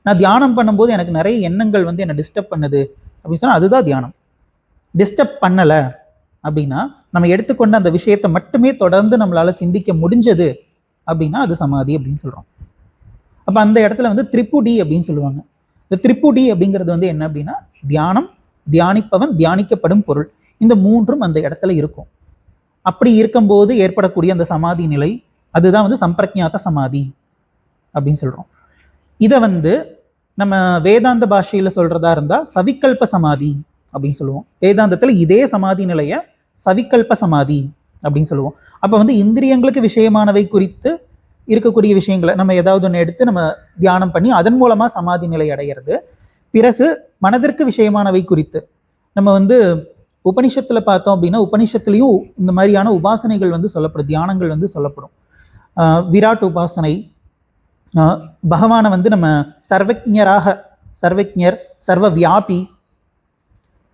நான் தியானம் பண்ணும்போது எனக்கு நிறைய எண்ணங்கள் என்னை டிஸ்டர்ப் பண்ணுது அப்படின்னு சொன்னால் அதுதான் தியானம். டிஸ்டர்ப் பண்ணலை அப்படின்னா நம்ம எடுத்துக்கொண்ட அந்த விஷயத்தை மட்டுமே தொடர்ந்து நம்மளால சிந்திக்க முடிஞ்சது அப்படின்னா அது சமாதி அப்படின்னு சொல்கிறோம். அப்போ அந்த இடத்துல திரிபுடி அப்படின்னு சொல்லுவாங்க. இந்த திரிபுடி அப்படிங்கிறது என்ன அப்படின்னா தியானம், தியானிப்பவன், தியானிக்கப்படும் பொருள், இந்த 3ம் அந்த இடத்துல இருக்கும். அப்படி இருக்கும்போது ஏற்படக்கூடிய அந்த சமாதி நிலை, அதுதான் சம்பிரஜாத சமாதி அப்படின்னு சொல்கிறோம். இதை நம்ம வேதாந்த பாஷையில் சொல்கிறதா இருந்தால் சவிகல்ப சமாதி அப்படின்னு சொல்லுவோம். வேதாந்தத்தில் இதே சமாதி நிலையை சவிகல்ப சமாதி அப்படின்னு சொல்லுவோம். அப்போ இந்திரியங்களுக்கு விஷயமானவை குறித்து இருக்கக்கூடிய விஷயங்களை நம்ம ஏதாவது ஒன்று எடுத்து நம்ம தியானம் பண்ணி அதன் மூலமாக சமாதி நிலை அடைகிறது. பிறகு மனதிற்கு விஷயமானவை குறித்து நம்ம உபனிஷத்தில் பார்த்தோம் அப்படின்னா உபனிஷத்துலேயும் இந்த மாதிரியான உபாசனைகள் சொல்லப்படும், தியானங்கள் சொல்லப்படும். விராட் உபாசனை, பகவானை நம்ம சர்வஜராக, சர்வஜர், சர்வ வியாபி.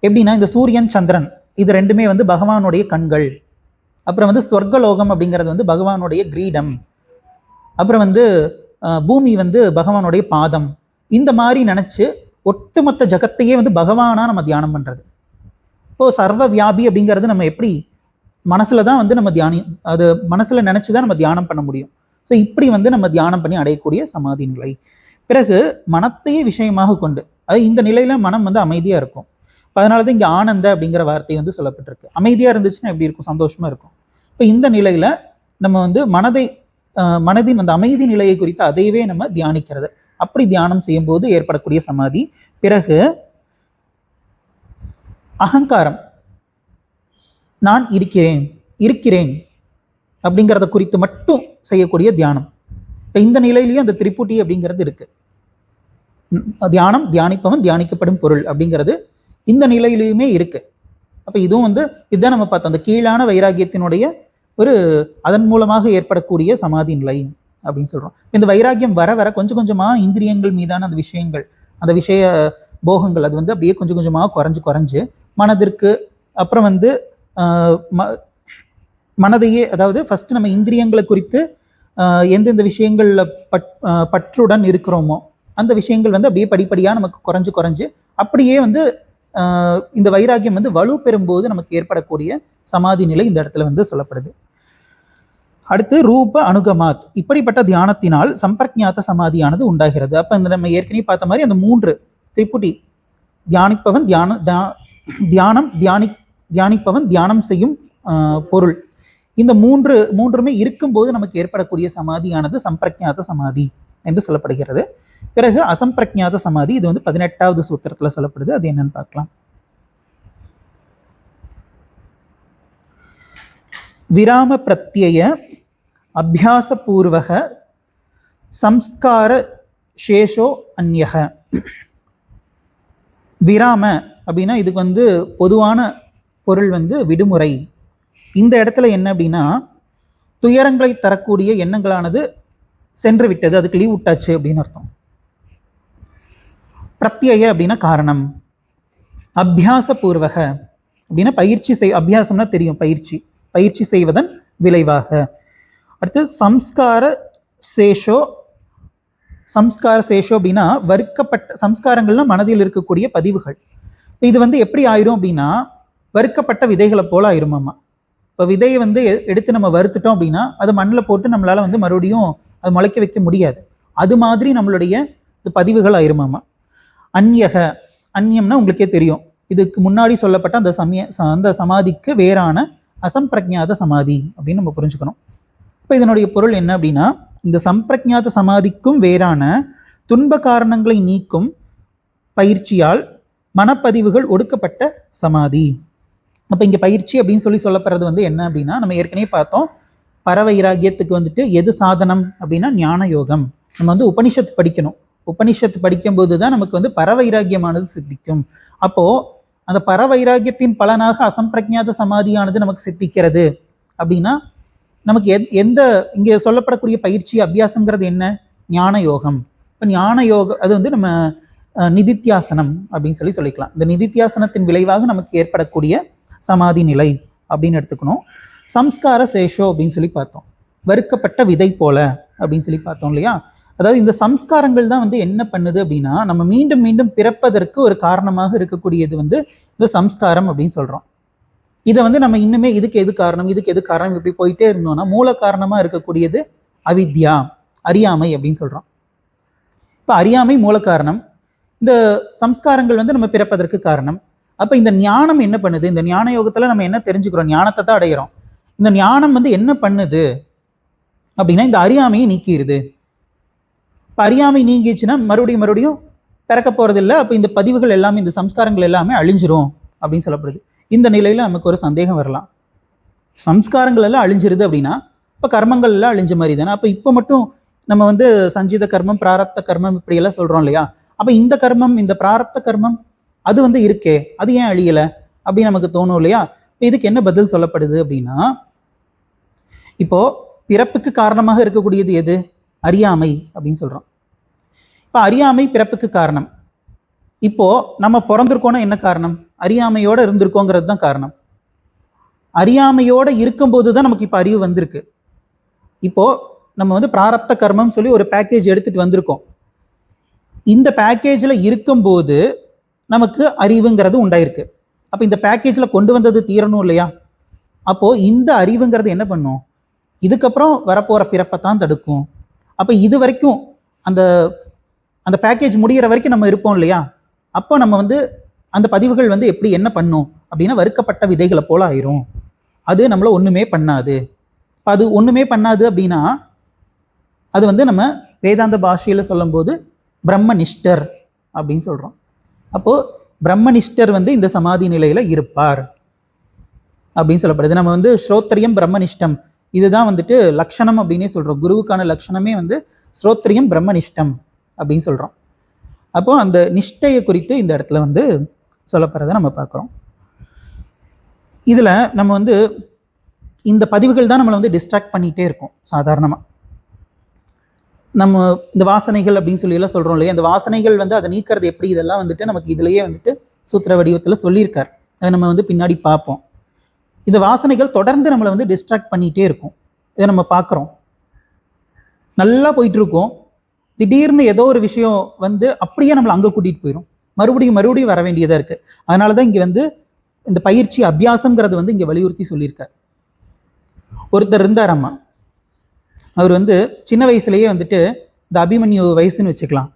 எப்படின்னா இந்த சூரியன் சந்திரன் இது ரெண்டுமே பகவானுடைய கண்கள். அப்புறம் ஸ்வர்கலோகம் அப்படிங்கிறது பகவானுடைய கிரீடம். அப்புறம் பூமி பகவானுடைய பாதம். இந்த மாதிரி நினச்சி ஒட்டுமொத்த ஜகத்தையே பகவானா நம்ம தியானம் பண்ணுறது. இப்போது சர்வ வியாபி அப்படிங்கிறது நம்ம எப்படி மனசில் தான் நம்ம மனசில் நினச்சி தான் நம்ம தியானம் பண்ண முடியும். ஸோ இப்படி நம்ம தியானம் பண்ணி அடையக்கூடிய சமாதி நிலை. பிறகு மனத்தையே விஷயமாக கொண்டு, அது இந்த நிலையில மனம் வந்து அமைதியா இருக்கும். அதனாலதான் இங்க ஆனந்த அப்படிங்கிற வார்த்தை வந்து சொல்லப்பட்டிருக்கு. அமைதியா இருந்துச்சுன்னா எப்படி இருக்கும்? சந்தோஷமா இருக்கும். இப்ப இந்த நிலையில நம்ம வந்து மனதின் அந்த அமைதி நிலையை குறித்து அதையவே நம்ம தியானிக்கிறது. அப்படி தியானம் செய்யும் போது ஏற்படக்கூடிய சமாதி. பிறகு அகங்காரம், நான் இருக்கிறேன் அப்படிங்கிறத குறித்து மட்டும் செய்யக்கூடிய தியானம். இப்ப இந்த நிலையிலையும் அந்த திரிபுட்டி அப்படிங்கிறது இருக்கு. தியானம், தியானிப்பவன், தியானிக்கப்படும் பொருள் அப்படிங்கிறது இந்த நிலையிலையுமே இருக்கு. அப்ப இதுவும் வந்து இதுதான் நம்ம பார்த்தோம், அந்த கீழான வைராகியத்தினுடைய ஒரு அதன் மூலமாக ஏற்படக்கூடிய சமாதி நிலை அப்படின்னு சொல்றோம். இந்த வைராகியம் வர வர கொஞ்சம் கொஞ்சமா இந்திரியங்கள் மீதான அந்த விஷயங்கள், அந்த விஷய போகங்கள் அது வந்து அப்படியே கொஞ்சம் கொஞ்சமாக குறைஞ்சு மனதிற்கு அப்புறம் வந்து மனதையே, அதாவது ஃபர்ஸ்ட் நம்ம இந்திரியங்களை குறித்து எந்தெந்த விஷயங்கள்ல பற்றுடன் இருக்கிறோமோ அந்த விஷயங்கள் வந்து அப்படியே படிப்படியாக நமக்கு குறைஞ்சு அப்படியே வந்து இந்த வைராகியம் வந்து வலு பெறும்போது நமக்கு ஏற்படக்கூடிய சமாதி நிலை இந்த இடத்துல வந்து சொல்லப்படுது. அடுத்து ரூப அனுகமாத், இப்படிப்பட்ட தியானத்தினால் சம்பிரக்ஞாத சமாதியானது உண்டாகிறது. அப்ப இந்த நம்ம ஏற்கனவே பார்த்த மாதிரி அந்த 3 திரிபுட்டி, தியானிப்பவன், தியானிப்பவன், தியானம் செய்யும் பொருள், இந்த மூன்றுமே இருக்கும்போது நமக்கு ஏற்படக்கூடிய சமாதியானது சம்பிரக்ஞாத சமாதி என்று சொல்லப்படுகிறது. பிறகு அசம்பிரக்ஞாத சமாதி, இது வந்து 18வது சூத்திரத்துல சொல்லப்படுது. அது என்னன்னு பார்க்கலாம். விராம பிரத்யய அபியாச பூர்வக சம்ஸ்கார சேஷோ அந்யக. விராம அப்படின்னா இதுக்கு வந்து பொதுவான பொருள் வந்து விடுமுறை. இந்த இடத்துல என்ன அப்படின்னா துயரங்களை தரக்கூடிய எண்ணங்களானது சென்று விட்டது, அதுக்கு லீவ் விட்டாச்சு அப்படின்னு அர்த்தம். பிரத்யய அப்படின்னா காரணம். அபியாச பூர்வக அப்படின்னா பயிற்சி அபியாசம்னா தெரியும், பயிற்சி செய்வதன் விளைவாக. அடுத்து சம்ஸ்கார சேஷோ அப்படின்னா வறுக்கப்பட்ட சம்ஸ்காரங்கள்னா மனதில் இருக்கக்கூடிய பதிவுகள். இது வந்து எப்படி ஆயிரும் அப்படின்னா வறுக்கப்பட்ட விதைகளை போல ஆயிருமாமா. இப்போ விதையை வந்து எடுத்து நம்ம வறுத்துட்டோம் அப்படின்னா அது மண்ணில் போட்டு நம்மளால வந்து மறுபடியும் அது முளைக்க வைக்க முடியாது. அது மாதிரி நம்மளுடைய பதிவுகள் ஆயிருமாமா. அந்யம்னா உங்களுக்கே தெரியும், இதுக்கு முன்னாடி சொல்லப்பட்ட அந்த சமாதிக்கு வேறான அசம்பிரக்ஞாத சமாதி அப்படின்னு நம்ம புரிஞ்சுக்கணும். இப்போ இதனுடைய பொருள் என்ன அப்படின்னா இந்த சம்பிரக்ஞாத சமாதிக்கும் வேறான துன்ப காரணங்களை நீக்கும் பயிற்சியால் மனப்பதிவுகள் ஒடுக்கப்பட்ட சமாதி. அப்போ இங்கே பயிற்சி அப்படின்னு சொல்லப்படுறது வந்து என்ன அப்படின்னா நம்ம ஏற்கனவே பார்த்தோம், பரவைராகியத்துக்கு வந்துட்டு எது சாதனம் அப்படின்னா ஞான யோகம். நம்ம வந்து உபனிஷத்து படிக்கணும். உபனிஷத்து படிக்கும்போது தான் நமக்கு வந்து பரவைராகியமானது சித்திக்கும். அப்போ அந்த பரவைராகியத்தின் பலனாக அசம்பிரக்ஞாத சமாதியானது நமக்கு சித்திக்கிறது அப்படின்னா நமக்கு எந்த இங்கே சொல்லப்படக்கூடிய பயிற்சி அபியாசங்கிறது என்ன? ஞான யோகம். இப்போ ஞான யோகம் அது வந்து நம்ம நிதித்தியாசனம் அப்படின்னு சொல்லிக்கலாம். இந்த நிதித்தியாசனத்தின் விளைவாக நமக்கு ஏற்படக்கூடிய சமாதி நிலை அப்படின்னு எடுத்துக்கணும். சம்ஸ்கார சேஷோ அப்படின்னு சொல்லி பார்த்தோம், வறுக்கப்பட்ட விதை போல அப்படின்னு சொல்லி பார்த்தோம் இல்லையா? அதாவது இந்த சம்ஸ்காரங்கள் தான் வந்து என்ன பண்ணுது அப்படின்னா நம்ம மீண்டும் மீண்டும் பிறப்பதற்கு ஒரு காரணமாக இருக்கக்கூடியது வந்து இந்த சம்ஸ்காரம் அப்படின்னு சொல்றோம். இதை வந்து நம்ம இன்னுமே இதுக்கு எது காரணம் இப்படி போயிட்டே இருந்தோம்னா மூல காரணமா இருக்கக்கூடியது அவித்யா, அறியாமை அப்படின்னு சொல்றோம். இப்போ அறியாமை மூல காரணம், இந்த சம்ஸ்காரங்கள் வந்து நம்ம பிறப்பதற்கு காரணம். அப்ப இந்த ஞானம் என்ன பண்ணுது? இந்த ஞான யோகத்துல நம்ம என்ன தெரிஞ்சுக்கிறோம்? ஞானத்தை தான் அடைகிறோம். இந்த ஞானம் வந்து என்ன பண்ணுது அப்படின்னா இந்த அறியாமையை நீக்கிடுது. இப்போ அறியாமை நீங்கிச்சுன்னா மறுபடியும் பிறக்க போறது இல்லை. அப்போ இந்த பதிவுகள் எல்லாமே, இந்த சம்ஸ்காரங்கள் எல்லாமே அழிஞ்சிரும் அப்படின்னு சொல்லப்படுது. இந்த நிலையில நமக்கு ஒரு சந்தேகம் வரலாம், சம்ஸ்காரங்கள் எல்லாம் அழிஞ்சிருது அப்படின்னா இப்போ கர்மங்கள் எல்லாம் அழிஞ்ச மாதிரி தானே? அப்போ இப்போ மட்டும் நம்ம வந்து சஞ்சித கர்மம், பிராரப்த கர்மம் இப்படி எல்லாம் சொல்றோம் இல்லையா? அப்போ இந்த கர்மம், இந்த பிராரப்த கர்மம் அது வந்து இருக்கே, அது ஏன் அழியல அப்படின்னு நமக்கு தோணும் இல்லையா? இதுக்கு என்ன பதில் சொல்லப்படுது அப்படின்னா இப்போ பிறப்புக்கு காரணமாக இருக்கக்கூடியது எது? அறியாமை அப்படின்னு சொல்றோம். இப்போ அறியாமை பிறப்புக்கு காரணம். இப்போ நம்ம பிறந்திருக்கோம்னா என்ன காரணம்? அறியாமையோட இருந்திருக்கோங்கிறது தான் காரணம். அறியாமையோட இருக்கும்போது தான் நமக்கு இப்போ அறிவு வந்திருக்கு. இப்போ நம்ம வந்து பிராரப்த கர்மம் சொல்லி ஒரு பேக்கேஜ் எடுத்துட்டு வந்திருக்கோம். இந்த பேக்கேஜில் இருக்கும்போது நமக்கு அறிவுங்கிறது உண்டாயிருக்கு. அப்போ இந்த பேக்கேஜில் கொண்டு வந்தது தீரணும் இல்லையா? அப்போ இந்த அறிவுங்கிறது என்ன பண்ணும்? இதுக்கப்புறம் வரப்போற பிறப்பை தான் தடுக்கும். அப்போ இது வரைக்கும் அந்த அந்த பேக்கேஜ் முடிகிற வரைக்கும் நம்ம இருப்போம் இல்லையா, அப்போ நம்ம வந்து அந்த பதிவுகள் வந்து எப்படி என்ன பண்ணும் அப்படின்னா வறுக்கப்பட்ட விதைகளை போல ஆயிரும். அது நம்மள ஒன்றுமே பண்ணாது. இப்போ அது ஒன்றுமே பண்ணாது அப்படின்னா அது வந்து நம்ம வேதாந்த பாஷையில் சொல்லும்போது பிரம்மனிஷ்டர் அப்படின்னு சொல்கிறோம். அப்போது பிரம்மனிஷ்டர் வந்து இந்த சமாதி நிலையில் இருப்பார் அப்படின்னு சொல்லப்படுது. நம்ம வந்து ஸ்ரோத்ரியம் பிரம்மனிஷ்டம் இதுதான் வந்துட்டு லக்ஷணம் அப்படின்னே சொல்கிறோம். குருவுக்கான லக்ஷணமே வந்து ஸ்ரோத்ரியம் பிரம்மனிஷ்டம் அப்படின்னு சொல்கிறோம். அப்போது அந்த நிஷ்டையை குறித்து இந்த இடத்துல வந்து சொல்லப்படுறதை நம்ம பார்க்குறோம். இதில் நம்ம வந்து இந்த பதிவுகள் தான் நம்மளை வந்து டிஸ்ட்ராக்ட் பண்ணிகிட்டே இருக்கும். சாதாரணமாக நம்ம இந்த வாசனைகள் அப்படின்னு சொல்லி எல்லாம் சொல்கிறோம் இல்லையா, இந்த வாசனைகள் வந்து அதை நீக்கிறது எப்படி, இதெல்லாம் வந்துட்டு நமக்கு இதுலேயே வந்துட்டு சூத்திர வடிவத்தில் சொல்லியிருக்கார். அதை நம்ம வந்து பின்னாடி பார்ப்போம். இந்த வாசனைகள் தொடர்ந்து நம்மளை வந்து டிஸ்ட்ராக்ட் பண்ணிகிட்டே இருக்கும். இதை நம்ம பார்க்குறோம். நல்லா போயிட்டுருக்கோம், திடீர்னு ஏதோ ஒரு விஷயம் வந்து அப்படியே நம்மளை அங்கே கூட்டிகிட்டு போயிடும். மறுபடியும் வர வேண்டியதாக இருக்குது. அதனால தான் இங்கே வந்து இந்த பயிற்சி அபியாசங்கிறது வந்து இங்கே வலியுறுத்தி சொல்லியிருக்கார். ஒருத்தர் இருந்தார் அம்மா, அவர் வந்து சின்ன வயசுலேயே வந்துட்டு இந்த அபிமன்யு வயசுன்னு வச்சுக்கலாம்,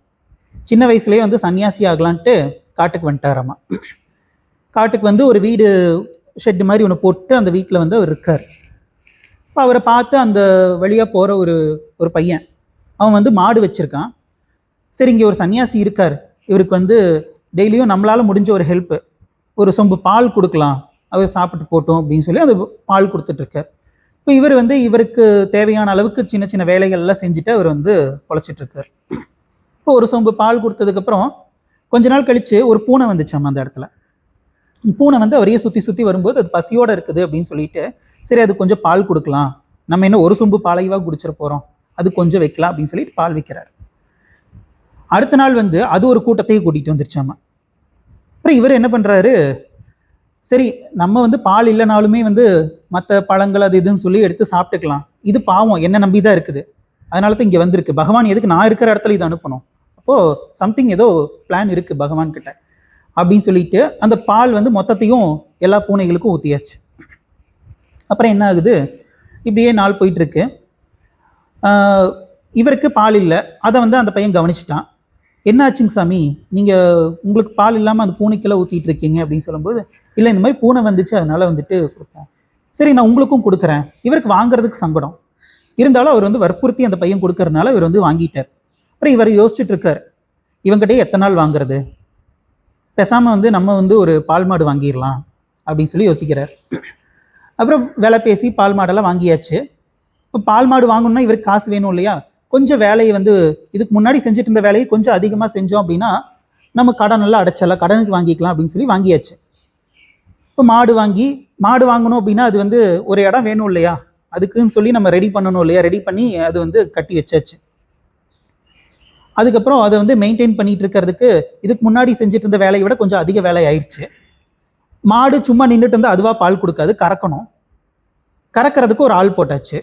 சின்ன வயசுலேயே வந்து சன்னியாசி ஆகலான்ட்டு காட்டுக்கு வந்துட்டாராம்மா. காட்டுக்கு வந்து ஒரு வீடு ஷெட்டு மாதிரி ஒன்று போட்டு அந்த வீட்டில் வந்து அவர் இருக்கார். இப்போ அவரை பார்த்து அந்த வழியாக போகிற ஒரு பையன், அவன் வந்து மாடு வச்சுருக்கான். சரி, இங்கே ஒரு சன்னியாசி இருக்கார், இவருக்கு வந்து டெய்லியும் நம்மளால் முடிஞ்ச ஒரு ஹெல்ப்பு, ஒரு சொம்பு பால் கொடுக்கலாம், அவர் சாப்பிட்டு போட்டோம் அப்படின்னு சொல்லி அது பால் கொடுத்துட்ருக்கார். இப்போ இவர் வந்து இவருக்கு தேவையான அளவுக்கு சின்ன சின்ன வேலைகள்லாம் செஞ்சுட்டு அவர் வந்து பொழைச்சிட்ருக்கார். இப்போ ஒரு சொம்பு பால் கொடுத்ததுக்கப்புறம் கொஞ்ச நாள் கழித்து ஒரு பூனை வந்துச்சாம் அந்த இடத்துல. பூனை வந்து அவரையே சுற்றி வரும்போது அது பசியோடு இருக்குது அப்படின்னு சொல்லிட்டு, சரி அது கொஞ்சம் பால் கொடுக்கலாம், நம்ம என்ன ஒரு சொம்பு பாலைவாக குடிச்சிட போகிறோம், அது கொஞ்சம் வைக்கலாம் அப்படின்னு சொல்லிட்டு பால் வைக்கிறார். அடுத்த நாள் வந்து அது ஒரு கூட்டத்தையும் கூட்டிகிட்டு வந்துருச்சாமா. அப்புறம் இவர் என்ன பண்ணுறாரு, சரி நம்ம வந்து பால் இல்லைனாலுமே வந்து மற்ற பழங்கள் அது இதுன்னு சொல்லி எடுத்து சாப்பிட்டுக்கலாம், இது பாவம் என்ன நம்பி தான் இருக்குது, அதனால தான் இங்கே வந்திருக்கு, பகவான் எதுக்கு நான் இருக்கிற இடத்துல இது அனுப்பணும், அப்போது சம்திங் ஏதோ பிளான் இருக்குது பகவான் கிட்ட அப்படின்னு சொல்லிட்டு அந்த பால் வந்து மொத்தத்தையும் எல்லா பூனைகளுக்கும் ஊற்றியாச்சு. அப்புறம் என்ன ஆகுது, இப்படியே நாள் போயிட்டுருக்கு. இவருக்கு பால் இல்லை, அதை வந்து அந்த பையன் கவனிச்சிட்டான். என்ன ஆச்சுங்க சாமி, நீங்கள் உங்களுக்கு பால் இல்லாமல் அந்த பூனைக்கெல்லாம் ஊற்றிட்டு இருக்கீங்க அப்படின்னு சொல்லும்போது, இல்லை இந்த மாதிரி பூனை வந்துச்சு அதனால வந்துட்டு கொடுப்பேன். சரி நான் உங்களுக்கும் கொடுக்குறேன். இவருக்கு வாங்குறதுக்கு சங்கடம் இருந்தாலும் அவர் வந்து வற்புறுத்தி அந்த பையன் கொடுக்கறதுனால இவர் வந்து வாங்கிட்டார். அப்புறம் இவர் யோசிச்சுட்டு இருக்கார், இவங்ககிட்டயே எத்தனை நாள் வாங்குறது, பேசாமல் வந்து நம்ம வந்து ஒரு பால் மாடு வாங்கிடலாம் அப்படின்னு சொல்லி யோசிக்கிறார். அப்புறம் விலை பேசி பால் மாடெல்லாம் வாங்கியாச்சு. இப்போ பால் மாடு வாங்கணும்னா இவருக்கு காசு வேணும் இல்லையா, கொஞ்சம் வேலையை வந்து இதுக்கு முன்னாடி செஞ்சுட்டு இருந்த வேலையை கொஞ்சம் அதிகமாக செஞ்சோம் அப்படின்னா நம்ம கடன் எல்லாம் அடைச்சலாம், கடனுக்கு வாங்கிக்கலாம் அப்படின்னு சொல்லி வாங்கியாச்சு. இப்போ மாடு வாங்கணும் அப்படின்னா அது வந்து ஒரு இடம் வேணும் இல்லையா, அதுக்குன்னு சொல்லி நம்ம ரெடி பண்ணணும் இல்லையா, ரெடி பண்ணி அது வந்து கட்டி வச்சாச்சு. அதுக்கப்புறம் அதை வந்து மெயின்டைன் பண்ணிட்டு இருக்கிறதுக்கு இதுக்கு முன்னாடி செஞ்சுட்டு இருந்த வேலையை விட கொஞ்சம் அதிக வேலை ஆயிடுச்சு. மாடு சும்மா நின்றுட்டு இருந்தால் அதுவாக பால் கொடுக்காது, கறக்கணும். கறக்கிறதுக்கு ஒரு ஆள் போட்டாச்சு.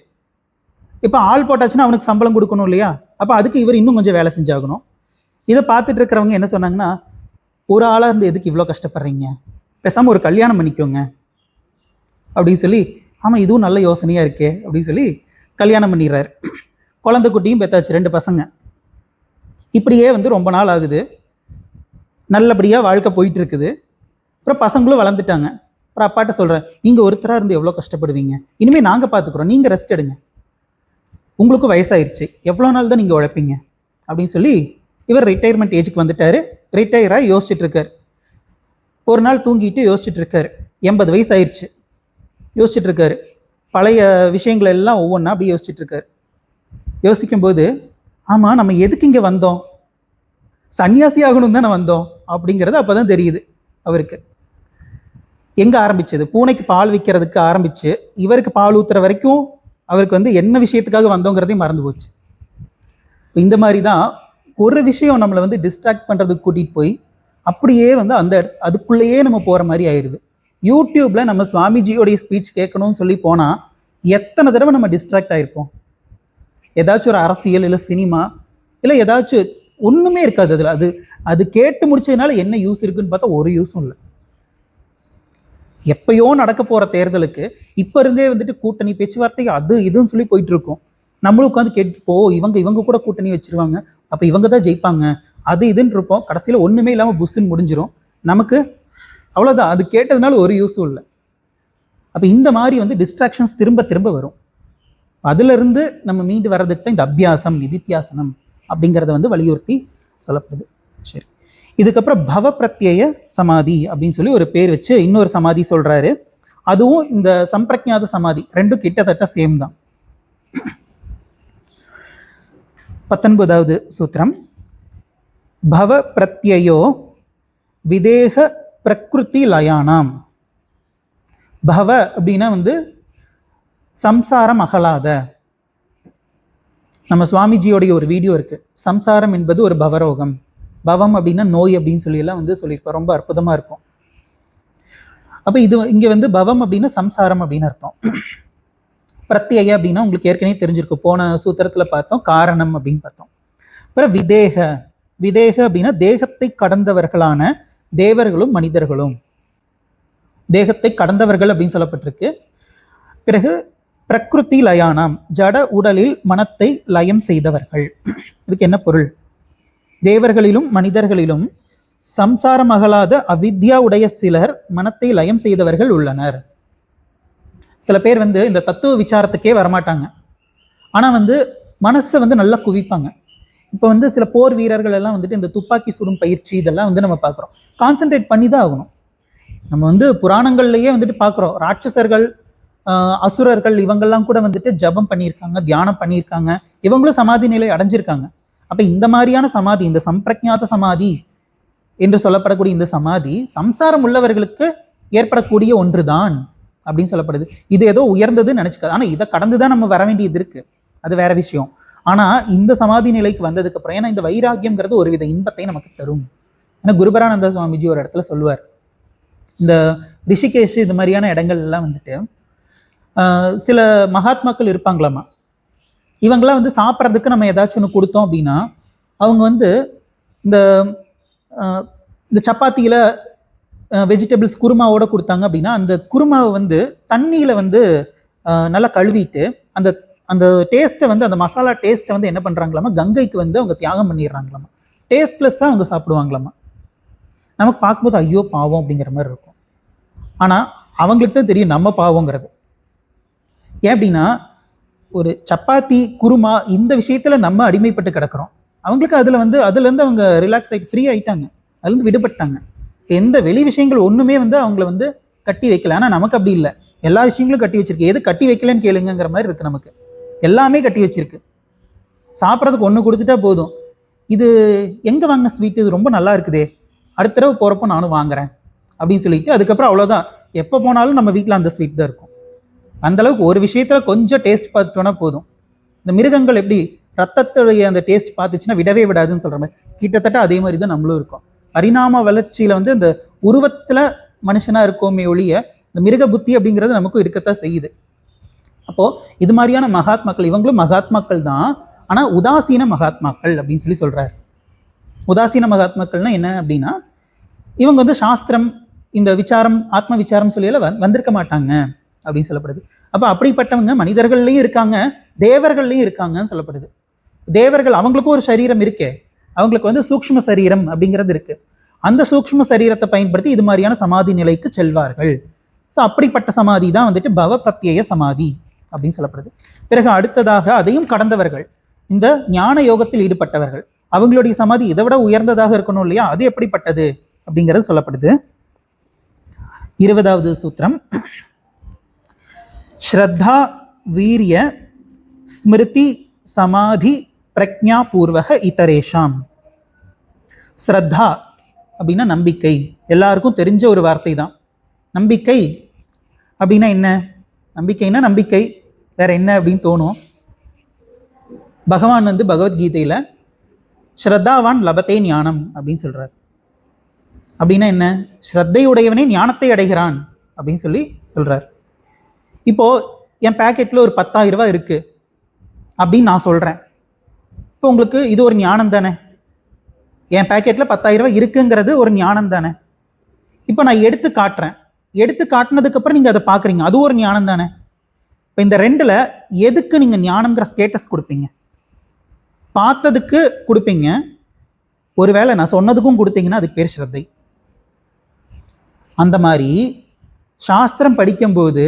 இப்போ ஆள் போட்டாச்சுன்னா அவனுக்கு சம்பளம் கொடுக்கணும் இல்லையா, அப்போ அதுக்கு இவர் இன்னும் கொஞ்சம் வேலை செஞ்சாகணும். இதை பார்த்துட்டு இருக்கிறவங்க என்ன சொன்னாங்கன்னா, ஒரு ஆளாக இருந்து எதுக்கு இவ்வளோ கஷ்டப்படுறீங்க, பேசாமல் ஒரு கல்யாணம் பண்ணிக்கோங்க அப்படின்னு சொல்லி, ஆமாம் இதுவும் நல்ல யோசனையாக இருக்கே அப்படின்னு சொல்லி கல்யாணம் பண்ணிடுறாரு. குழந்தை குட்டியும் பெற்றாச்சு, 2 பசங்க. இப்படியே வந்து ரொம்ப நாள் ஆகுது, நல்லபடியாக வாழ்க்கை போயிட்டு இருக்குது. அப்புறம் பசங்களும் வளர்ந்துட்டாங்க. அப்புறம் அப்பாட்ட சொல்கிறேன், நீங்கள் ஒருத்தராக இருந்து எவ்வளோ கஷ்டப்படுவீங்க, இனிமேல் நாங்கள் பார்த்துக்குறோம், நீங்கள் ரெஸ்ட் எடுங்க, உங்களுக்கும் வயசாயிருச்சு, எவ்வளோ நாள் தான் நீங்கள் உழைப்பீங்க அப்படின்னு சொல்லி இவர் ரிட்டையர்மெண்ட் ஏஜுக்கு வந்துட்டார். ரிட்டையராக யோசிச்சுட்டு இருக்கார். ஒரு நாள் தூங்கிட்டு யோசிச்சுட்டு இருக்காரு, 80 வயசு ஆயிடுச்சு. யோசிச்சுட்டு இருக்காரு, பழைய விஷயங்கள் எல்லாம் ஒவ்வொன்றா அப்படி யோசிச்சுட்டு இருக்காரு. யோசிக்கும்போது, ஆமாம் நம்ம எதுக்கு இங்கே வந்தோம், சன்னியாசி ஆகணும் தானே வந்தோம் அப்படிங்கிறது அப்போ தான் தெரியுது அவருக்கு. எங்கே ஆரம்பிச்சது, பூனைக்கு பால் விற்கிறதுக்கு ஆரம்பித்து இவருக்கு பால் ஊற்றுற வரைக்கும் அவருக்கு வந்து என்ன விஷயத்துக்காக வந்தோங்கிறதையும் மறந்து போச்சு. இந்த மாதிரி தான் ஒரு விஷயம் நம்மளை வந்து டிஸ்ட்ராக்ட் பண்ணுறதுக்கு கூட்டிகிட்டு போய் அப்படியே வந்து அந்த அதுக்குள்ளேயே நம்ம போகிற மாதிரி ஆயிடுது. யூடியூப்பில் நம்ம சுவாமிஜியோடைய ஸ்பீச் கேட்கணும்னு சொல்லி போனால் எத்தனை தடவை நம்ம டிஸ்ட்ராக்ட் ஆகிருப்போம். ஏதாச்சும் ஒரு அரசியல் இல்லை சினிமா இல்லை ஏதாச்சும் ஒன்றுமே இருக்காது அதில். அது கேட்டு முடிச்சதுனால என்ன யூஸ் இருக்குன்னு பார்த்தா ஒரு யூஸும் இல்லை. எப்பயோ நடக்க போகிற தேர்தலுக்கு இப்போ இருந்தே வந்துட்டு கூட்டணி பேச்சுவார்த்தை அது இதுன்னு சொல்லி போயிட்டு இருக்கோம். நம்மளும் உட்காந்து கேட்டுப்போ, இவங்க கூட கூட்டணி வச்சிருவாங்க, அப்போ இவங்க தான் ஜெயிப்பாங்க, அது இதுன்னு இருப்போம், கடைசியில் ஒன்றுமே இல்லாமல் புஷ்ஷுன்னு முடிஞ்சிடும். நமக்கு அவ்வளோதான், அது கேட்டதுனால ஒரு யூஸும் இல்லை. அப்போ இந்த மாதிரி வந்து டிஸ்ட்ராக்ஷன்ஸ் திரும்ப திரும்ப வரும். அதிலிருந்து நம்ம மீண்டு வர்றதுக்கு தான் இந்த அபியாசம் நிதித்தியாசனம் அப்படிங்கிறத வந்து வலியுறுத்தி சொல்லப்படுது. சரி, இதுக்கப்புறம் பவ பிரத்யய சமாதி அப்படின்னு சொல்லி ஒரு பேர் வச்சு இன்னொரு சமாதி சொல்றாரு. அதுவும் இந்த சம்பிரக்ஞாத சமாதி ரெண்டும் கிட்டத்தட்ட சேம் தான். 19வது சூத்திரம். பவ பிரத்யயோ விதேக பிரகிருதி லயானாம். பவ அப்படின்னா வந்து சம்சாரம் அகலாத. நம்ம சுவாமிஜியோடைய ஒரு வீடியோ இருக்கு, சம்சாரம் என்பது ஒரு பவரோகம், பவம் அப்படின்னா நோய் அப்படின்னு சொல்லி எல்லாம் வந்து சொல்லியிருப்போம். ரொம்ப அற்புதமா இருக்கும். அப்ப இது இங்க வந்து பவம் அப்படின்னா சம்சாரம் அப்படின்னு அர்த்தம். பிரத்யய அப்படின்னா உங்களுக்கு ஏற்கனவே தெரிஞ்சிருக்கு, போன சூத்திரத்துல பார்த்தோம், காரணம் அப்படின்னு பார்த்தோம். அப்புறம் விதேக, விதேக அப்படின்னா தேகத்தை கடந்தவர்களான தேவர்களும் மனிதர்களும், தேகத்தை கடந்தவர்கள் அப்படின்னு சொல்லப்பட்டிருக்கு. பிறகு பிரகிருதி லயானாம், ஜட உடலில் மனத்தை லயம் செய்தவர்கள். இதுக்கு என்ன பொருள்? தேவர்களிலும் மனிதர்களிலும் சம்சாரம் அகலாத அவித்யா உடைய சிலர் மனத்தை லயம் செய்தவர்கள் உள்ளனர். சில பேர் வந்து இந்த தத்துவ விசாரத்துக்கே வரமாட்டாங்க, ஆனா வந்து மனசை வந்து நல்லா குவிப்பாங்க. இப்போ வந்து சில போர் வீரர்கள் எல்லாம் வந்துட்டு இந்த துப்பாக்கி சுடும் பயிற்சி இதெல்லாம் வந்து நம்ம பார்க்குறோம், கான்சென்ட்ரேட் பண்ணி தான் ஆகணும். நம்ம வந்து புராணங்கள்லயே வந்துட்டு பார்க்குறோம், ராட்சசர்கள் அசுரர்கள் இவங்கெல்லாம் கூட வந்துட்டு ஜபம் பண்ணியிருக்காங்க, தியானம் பண்ணியிருக்காங்க, இவங்களும் சமாதி நிலை அடைஞ்சிருக்காங்க. அப்ப இந்த மாதிரியான சமாதி, இந்த சம்பிரக்ஞாத சமாதி என்று சொல்லப்படக்கூடிய இந்த சமாதி சம்சாரம் உள்ளவர்களுக்கு ஏற்படக்கூடிய ஒன்றுதான் அப்படின்னு சொல்லப்படுது. இது ஏதோ உயர்ந்ததுன்னு நினைச்சுக்காது, ஆனா இதை கடந்துதான் நம்ம வர வேண்டியது இருக்கு, அது வேற விஷயம். ஆனா இந்த சமாதி நிலைக்கு வந்ததுக்கு அப்புறம், ஏன்னா இந்த வைராகியம்ங்கிறது ஒரு வித இன்பத்தை நமக்கு தரும். ஏன்னா குருபரானந்த சுவாமிஜி ஒரு இடத்துல சொல்லுவார், இந்த ரிஷிகேஷ் இது மாதிரியான இடங்கள் எல்லாம் வந்துட்டு சில மகாத்மாக்கள் இருப்பாங்களாமா, இவங்கெல்லாம் வந்து சாப்பிட்றதுக்கு நம்ம ஏதாச்சும் ஒன்று கொடுத்தோம் அப்படின்னா அவங்க வந்து இந்த சப்பாத்தியில் வெஜிடபிள்ஸ் குருமாவோட கொடுத்தாங்க அப்படின்னா அந்த குருமாவை வந்து தண்ணியில் வந்து நல்லா கழுவிட்டு அந்த அந்த டேஸ்ட்டை வந்து, அந்த மசாலா டேஸ்ட்டை வந்து என்ன பண்ணுறாங்களாமா, கங்கைக்கு வந்து அவங்க தியாகம் பண்ணிடுறாங்களாமா. டேஸ்ட்லெஸ் தான் அவங்க சாப்பிடுவாங்களாமா. நமக்கு பார்க்கும்போது ஐயோ பாவம் அப்படிங்கிற மாதிரி இருக்கும், ஆனால் அவங்களுக்கு தான் தெரியும் நம்ம பாவங்கிறது. ஏன் அப்படின்னா ஒரு சப்பாத்தி குருமா இந்த விஷயத்துல நம்ம அடிமைப்பட்டு கிடக்கிறோம், அவங்களுக்கு அதுல வந்து அதுலேருந்து அவங்க ரிலாக்ஸ் ஆகிட்டு ஃப்ரீ ஆயிட்டாங்க, அதுலேருந்து விடுபட்டாங்க. எந்த வெளி விஷயங்கள் ஒண்ணுமே வந்து அவங்கள வந்து கட்டி வைக்கல. ஆனால் நமக்கு அப்படி இல்லை, எல்லா விஷயங்களும் கட்டி வச்சிருக்கு. எது கட்டி வைக்கலன்னு கேளுங்கிற மாதிரி இருக்கு, நமக்கு எல்லாமே கட்டி வச்சிருக்கு. சாப்பிட்றதுக்கு ஒன்று கொடுத்துட்டா போதும், இது எங்கே வாங்கின ஸ்வீட், இது ரொம்ப நல்லா இருக்குதே, அடுத்த தடவை போகிறப்போ நானும் வாங்குறேன் அப்படின்னு சொல்லிட்டு அதுக்கப்புறம் அவ்வளோதான், எப்போ போனாலும் நம்ம வீட்டில் அந்த ஸ்வீட் தான் இருக்கும். அந்த அளவுக்கு ஒரு விஷயத்துல கொஞ்சம் டேஸ்ட் பார்த்துட்டோன்னா போதும். இந்த மிருகங்கள் எப்படி ரத்தத்துடைய அந்த டேஸ்ட் பார்த்துச்சுன்னா விடவே விடாதுன்னு சொல்ற மாதிரி, கிட்டத்தட்ட அதே மாதிரி தான் நம்மளும் இருக்கும். பரிணாம வளர்ச்சியில வந்து இந்த உருவத்துல மனுஷனா இருக்கோமே ஒழிய இந்த மிருக புத்தி அப்படிங்கிறது நமக்கும் இருக்கத்தான் செய்யுது. அப்போ இது மாதிரியான மகாத்மாக்கள், இவங்களும் மகாத்மாக்கள் தான், ஆனா உதாசீன மகாத்மாக்கள் அப்படின்னு சொல்லி சொல்றாரு. உதாசீன மகாத்மாக்கள்னா என்ன அப்படின்னா, இவங்க வந்து சாஸ்திரம் இந்த விசாரம் ஆத்ம விசாரம் சொல்லியெல்லாம் வந்திருக்க மாட்டாங்க அப்படின்னு சொல்லப்படுது. அப்ப அப்படிப்பட்டவங்க மனிதர்கள்லயும் இருக்காங்க, தேவர்கள்லயும் இருக்காங்கன்னு சொல்லப்படுது. தேவர்கள் அவங்களுக்கும் ஒரு சரீரம் இருக்கே, அவங்களுக்கு வந்து சூக்ஷ்ம சரீரம் அப்படிங்கிறது இருக்கு. அந்த சூக்ஷ்ம சரீரத்தை பயன்படுத்தி இது மாதிரியான சமாதி நிலைக்கு செல்வார்கள். ஸோ அப்படிப்பட்ட சமாதி தான் வந்துட்டு பவ பிரத்யய சமாதி அப்படின்னு சொல்லப்படுது. பிறகு அடுத்ததாக அதையும் கடந்தவர்கள், இந்த ஞான யோகத்தில் ஈடுபட்டவர்கள், அவங்களுடைய சமாதி இதை விட உயர்ந்ததாக இருக்கணும் இல்லையா, அது எப்படிப்பட்டது அப்படிங்கிறது சொல்லப்படுது. 20வது சூத்திரம். ஸ்ரத்தா வீரிய ஸ்மிருதி சமாதி பிரக்ஞா பூர்வக இதரேஷாம். ஸ்ரத்தா அப்படின்னா நம்பிக்கை, எல்லாருக்கும் தெரிஞ்ச ஒரு வார்த்தை தான். நம்பிக்கை அப்படின்னா என்ன? நம்பிக்கைன்னா நம்பிக்கை, வேற என்ன அப்படின்னு தோணும். பகவான் வந்து பகவத்கீதையில ஸ்ரத்தாவான் லபத்தே ஞானம் அப்படின்னு சொல்றார். அப்படின்னா என்ன? ஸ்ரத்தையுடையவனே ஞானத்தை அடைகிறான் அப்படின்னு சொல்லி சொல்றார். இப்போ என் பேக்கெட்ல ஒரு 10,000 ரூபாய் இருக்கு அப்படின்னு நான் சொல்றேன். இப்போ உங்களுக்கு இது ஒரு ஞானம் தானே? என் பேக்கெட்ல 10,000 ரூபாய் இருக்குங்கிறது ஒரு ஞானம் தானே? இப்போ நான் எடுத்து காட்டுறேன், எடுத்து காட்டினதுக்கு அப்புறம் நீங்க அதை பாக்குறீங்க, அது ஒரு ஞானம் தானே? இப்போ இந்த ரெண்டுல எதுக்கு நீங்க ஞானம்ங்கிற ஸ்டேட்டஸ் கொடுப்பீங்க? பார்த்ததுக்கு கொடுப்பீங்க, ஒருவேளை நான் சொன்னதுக்கும் கொடுத்தீங்கன்னா அதுக்கு பேர் ஸ்ரத்தை. அந்த மாதிரி சாஸ்திரம் படிக்கும்போது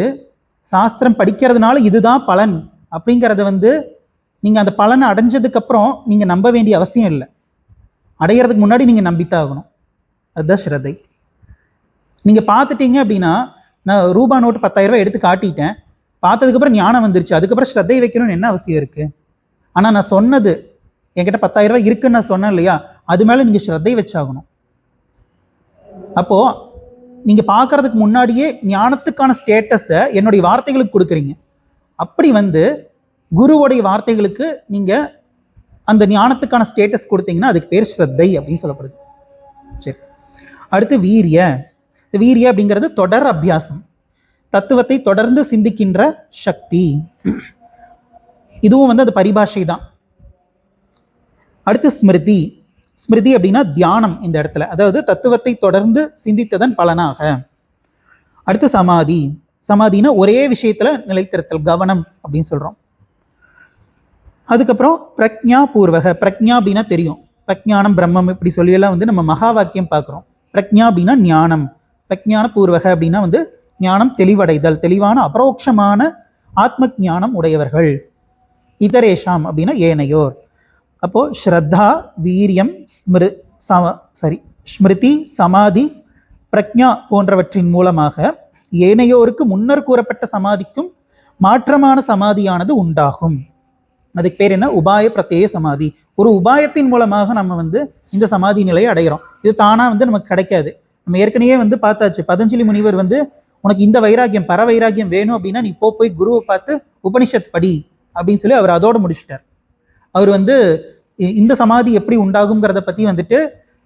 சாஸ்திரம் படிக்கிறதுனால இதுதான் பலன் அப்படிங்கிறத வந்து நீங்கள் அந்த பலனை அடைஞ்சதுக்கப்புறம் நீங்கள் நம்ப வேண்டிய அவசியம் இல்லை. அடையிறதுக்கு முன்னாடி நீங்கள் நம்பித்தான் ஆகணும். அதுதான் ஸ்ரத்தை. நீங்கள் பார்த்துட்டீங்க அப்படின்னா, நான் ரூபா நோட்டு 10,000 ரூபாய் எடுத்து காட்டிட்டேன், பார்த்ததுக்கப்புறம் ஞானம் வந்துருச்சு, அதுக்கப்புறம் ஸ்ரத்தை வைக்கணும்னு என்ன அவசியம் இருக்குது? ஆனால் நான் சொன்னது என்கிட்ட 10,000 ரூபாய் இருக்குன்னு நான் சொன்னேன் இல்லையா, அது மேலே நீங்கள் ஸ்ரத்தை வச்சாகணும். அப்போது நீங்கள் பார்க்கறதுக்கு முன்னாடியே ஞானத்துக்கான ஸ்டேட்டஸை என்னுடைய வார்த்தைகளுக்கு கொடுக்குறீங்க. அப்படி வந்து குருவோடைய வார்த்தைகளுக்கு நீங்கள் அந்த ஞானத்துக்கான ஸ்டேட்டஸ் கொடுத்தீங்கன்னா அதுக்கு பேர் ஸ்ரத்தை அப்படின்னு சொல்லப்படுது. சரி, அடுத்து வீரிய. வீரிய அப்படிங்கிறது தொடர் அபியாசம், தத்துவத்தை தொடர்ந்து சிந்திக்கின்ற சக்தி. இதுவும் வந்து அது பரிபாஷை தான். அடுத்து ஸ்மிருதி. ஸ்மிருதி அப்படின்னா தியானம் இந்த இடத்துல, அதாவது தத்துவத்தை தொடர்ந்து சிந்தித்ததன் பலனாக. அடுத்து சமாதி. சமாதினா ஒரே விஷயத்துல நிலைத்திருத்தல், கவனம் அப்படின்னு சொல்றோம். அதுக்கப்புறம் பிரக்ஞா பூர்வக. பிரக்ஞா அப்படின்னா தெரியும், பிரக்ஞானம் பிரம்மம் இப்படி சொல்லியெல்லாம் வந்து நம்ம மகா வாக்கியம் பார்க்குறோம். பிரக்ஞா அப்படின்னா ஞானம், பிரக்ஞான பூர்வக அப்படின்னா வந்து ஞானம் தெளிவடைதல், தெளிவான அபரோக்ஷமான ஆத்ம ஞானம் உடையவர்கள். இதரேஷாம் அப்படின்னா ஏனையோர். அப்போ ஸ்ரத்தா, வீரியம், ஸ்மிருதி, சமாதி, பிரக்ஞா போன்றவற்றின் மூலமாக ஏனையோருக்கு முன்னர் கூறப்பட்ட சமாதிக்கும் மாற்றமான சமாதியானது உண்டாகும். அதுக்கு பேர் என்ன? உபாய பிரத்யேக சமாதி. ஒரு உபாயத்தின் மூலமாக நம்ம வந்து இந்த சமாதி நிலையை அடைகிறோம். இது தானா வந்து நமக்கு கிடைக்காது. நம்ம ஏற்கனவே வந்து பார்த்தாச்சு, பதஞ்சலி முனிவர் வந்து உனக்கு இந்த வைராக்கியம் பர வைராக்கியம் வேணும் அப்படின்னா நீ போய் குருவை பார்த்து உபனிஷத் படி அப்படின்னு சொல்லி அவர் அதோடு முடிச்சிட்டார். அவர் வந்து இந்த சமாதி எப்படி உண்டாகுங்கிறத பற்றி வந்துட்டு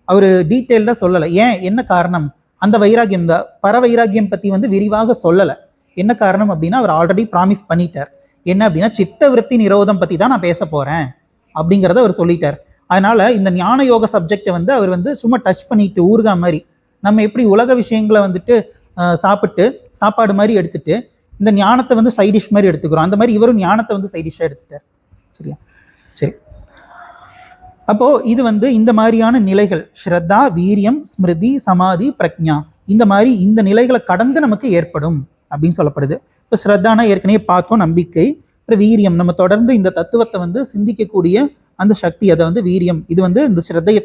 அவர் டீட்டெயில்டாக சொல்லலை. ஏன், என்ன காரணம்? அந்த வைராக்கியம் தான், பர வைராக்கியம் பற்றி வந்து விரிவாக சொல்லலை. என்ன காரணம் அப்படின்னா அவர் ஆல்ரெடி ப்ராமிஸ் பண்ணிட்டார். என்ன அப்படின்னா சித்த விருத்தி நிரோதம் பற்றி தான் நான் பேச போகிறேன் அப்படிங்கிறத அவர் சொல்லிட்டார். அதனால இந்த ஞான யோக சப்ஜெக்டை வந்து அவர் வந்து சும்மா டச் பண்ணிட்டு ஊறுகா மாதிரி, நம்ம எப்படி உலக விஷயங்களை வந்துட்டு சாப்பிட்டு சாப்பாடு மாதிரி எடுத்துட்டு இந்த ஞானத்தை வந்து சைடிஷ் மாதிரி எடுத்துக்கிறோம், அந்த மாதிரி இவரும் ஞானத்தை வந்து சைடிஷாக எடுத்துட்டார். சரியா? சரி, அப்போ இது வந்து இந்த மாதிரியான நிலைகள் ஸ்ரத்தா, வீரியம், ஸ்மிருதி, சமாதி, பிரக்ஞா, இந்த மாதிரி இந்த நிலைகளை கடந்து நமக்கு ஏற்படும் அப்படின்னு சொல்லப்படுது. இப்போ ஸ்ரத்தானா ஏற்கனவே பார்த்தோம், நம்பிக்கை. அப்புறம் வீரியம், நம்ம தொடர்ந்து இந்த தத்துவத்தை வந்து சிந்திக்கக்கூடிய அந்த சக்தி, அதை வந்து வீரியம். இது வந்து இந்த ஸ்ரத்தையை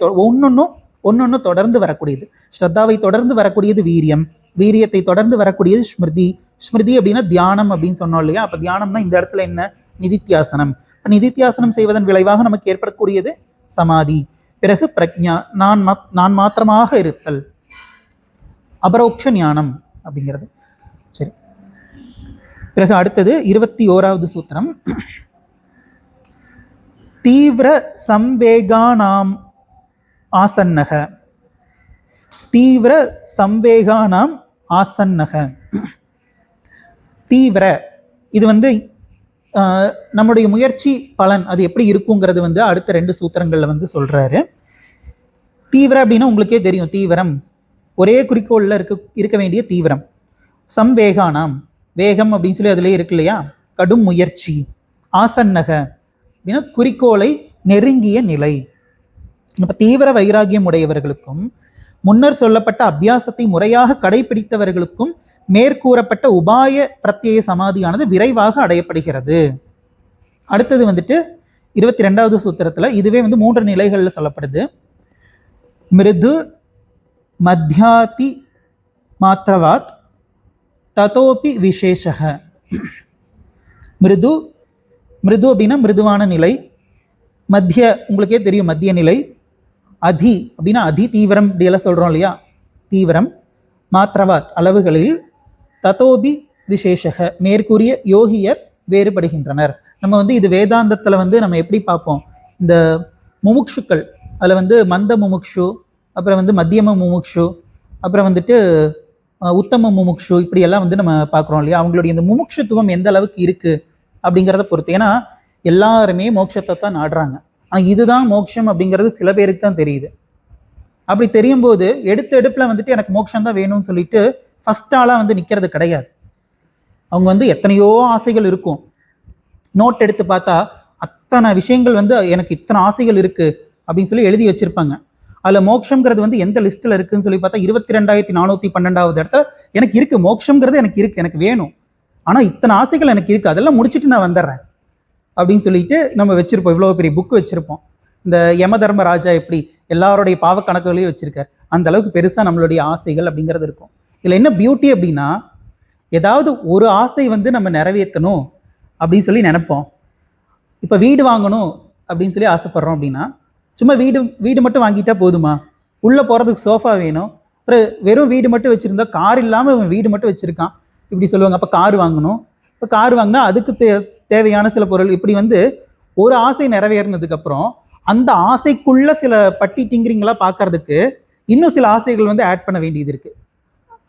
ஒன்னொன்னு தொடர்ந்து வரக்கூடியது. ஸ்ரத்தாவை தொடர்ந்து வரக்கூடியது வீரியம், வீரியத்தை தொடர்ந்து வரக்கூடியது ஸ்மிருதி. ஸ்மிருதி அப்படின்னா தியானம் அப்படின்னு சொன்னோம் இல்லையா? அப்போ தியானம்னா இந்த இடத்துல என்ன? நிதித்தியாசனம். நிதித்தியாசனம் செய்வதன் விளைவாக நமக்கு ஏற்படக்கூடியது சமாதி. பிறகு பிரக்ஞா, நான் மாத்திரமாக இருத்தல், அபரோக்ஷ ஞானம் அப்படிங்கிறது. சரி, பிறகு அடுத்தது 21வது சூத்திரம். தீவிர சம்வேகானாம் ஆசன்னக. தீவிர சம்வேகானாம் ஆசன்னக. தீவிர, இது வந்து நம்முடைய முயற்சி பலன் அது எப்படி இருக்குங்கிறது வந்து அடுத்த 2 சூத்திரங்கள்ல வந்து சொல்றாரு. தீவிர அப்படின்னா உங்களுக்கே தெரியும், தீவிரம் ஒரே குறிக்கோள்ல இருக்க வேண்டிய தீவிரம். சம்வேகானாம், வேகம் அப்படின்னு சொல்லி அதுலேயே இருக்கு இல்லையா, கடும் முயற்சி. ஆசன்னக அப்படின்னா குறிக்கோளை நெருங்கிய நிலை. இப்போ தீவிர வைராகியம் உடையவர்களுக்கும் முன்னர் சொல்லப்பட்ட அபியாசத்தை முறையாக கடைபிடித்தவர்களுக்கும் மேற்கூறப்பட்ட உபாய பிரத்யேக சமாதியானது விரைவாக அடையப்படுகிறது. அடுத்தது வந்துட்டு 22வது சூத்திரத்துல இதுவே வந்து 3 நிலைகள்ல சொல்லப்படுது. மிருது, மத்யாதி மாத்திரவாத், ததோபி விசேஷக. மிருது, மிருது அப்படின்னா மிருதுவான நிலை. மத்திய, உங்களுக்கே தெரியும் மத்திய நிலை. அதி அப்படின்னா அதி தீவிரம் இப்படியெல்லாம் சொல்றோம் இல்லையா, தீவிரம். மாத்திரவாத் அளவுகளில். ததோபி விசேஷக, மேற்கூறிய யோகியர் வேறுபடுகின்றனர். நம்ம வந்து இது வேதாந்தத்தில் வந்து நம்ம எப்படி பார்ப்போம், இந்த முமுக்ஷுக்கள் அதில் வந்து மந்த முமுக்ஷு, அப்புறம் வந்து மத்தியம முமுக்ஷு, அப்புறம் வந்துட்டு உத்தம முமுக்ஷு, இப்படியெல்லாம் வந்து நம்ம பார்க்குறோம் இல்லையா. அவங்களுடைய இந்த முமுக்ஷுத்துவம் எந்த அளவுக்கு இருக்குது அப்படிங்கிறத பொறுத்து. ஏன்னா எல்லாருமே மோட்சத்தை தான் நாடுறாங்க, ஆனால் இதுதான் மோட்சம் அப்படிங்கிறது சில பேருக்கு தான் தெரியுது. அப்படி தெரியும் போது எடுப்பில் வந்துட்டு எனக்கு மோட்சம் தான் வேணும்னு சொல்லிட்டு ஃபர்ஸ்ட் ஆளாக வந்து நிற்கிறது கிடையாது. அவங்க வந்து எத்தனையோ ஆசைகள் இருக்கும், நோட் எடுத்து பார்த்தா அத்தனை விஷயங்கள் வந்து எனக்கு இத்தனை ஆசைகள் இருக்குது அப்படின்னு சொல்லி எழுதி வச்சுருப்பாங்க. அதில் மோட்சம்ங்கிறது வந்து எந்த லிஸ்ட்டில் இருக்குன்னு சொல்லி பார்த்தா 22,412வது இடத்துல எனக்கு இருக்குது. மோட்சம்ங்கிறது எனக்கு இருக்குது, எனக்கு வேணும். ஆனால் இத்தனை ஆசைகள் எனக்கு இருக்குது, அதெல்லாம் முடிச்சுட்டு நான் வந்துடுறேன் அப்படின்னு சொல்லிட்டு நம்ம வச்சுருப்போம். இவ்வளோ பெரிய புக்கு வச்சுருப்போம். இந்த யம தர்ம ராஜா எப்படி எல்லாருடைய பாவ கணக்குகளையும் வச்சுருக்கார், அந்த அளவுக்கு பெருசாக நம்மளுடைய ஆசைகள் அப்படிங்கிறது இருக்கும். இதில் என்ன பியூட்டி அப்படின்னா, ஏதாவது ஒரு ஆசை வந்து நம்ம நிறைவேற்றணும் அப்படின்னு சொல்லி நினைப்போம். இப்போ வீடு வாங்கணும் அப்படின்னு சொல்லி ஆசைப்படுறோம் அப்படின்னா, சும்மா வீடு மட்டும் வாங்கிட்டா போதுமா? உள்ளே போகிறதுக்கு சோஃபா வேணும். அப்புறம் வெறும் வீடு மட்டும் வச்சுருந்தா, கார் இல்லாமல் அவன் வீடு மட்டும் வச்சுருக்கான் இப்படி சொல்லுவாங்க. அப்போ கார் வாங்கணும். இப்போ கார் வாங்கினா அதுக்கு தேவையான சில பொருள், இப்படி வந்து ஒரு ஆசை நிறைவேறினதுக்கப்புறம் அந்த ஆசைக்குள்ள சில பட்டி டிங்கிரிங்கெல்லாம் பார்க்கறதுக்கு இன்னும் சில ஆசைகள் வந்து ஆட் பண்ண வேண்டியது இருக்குது.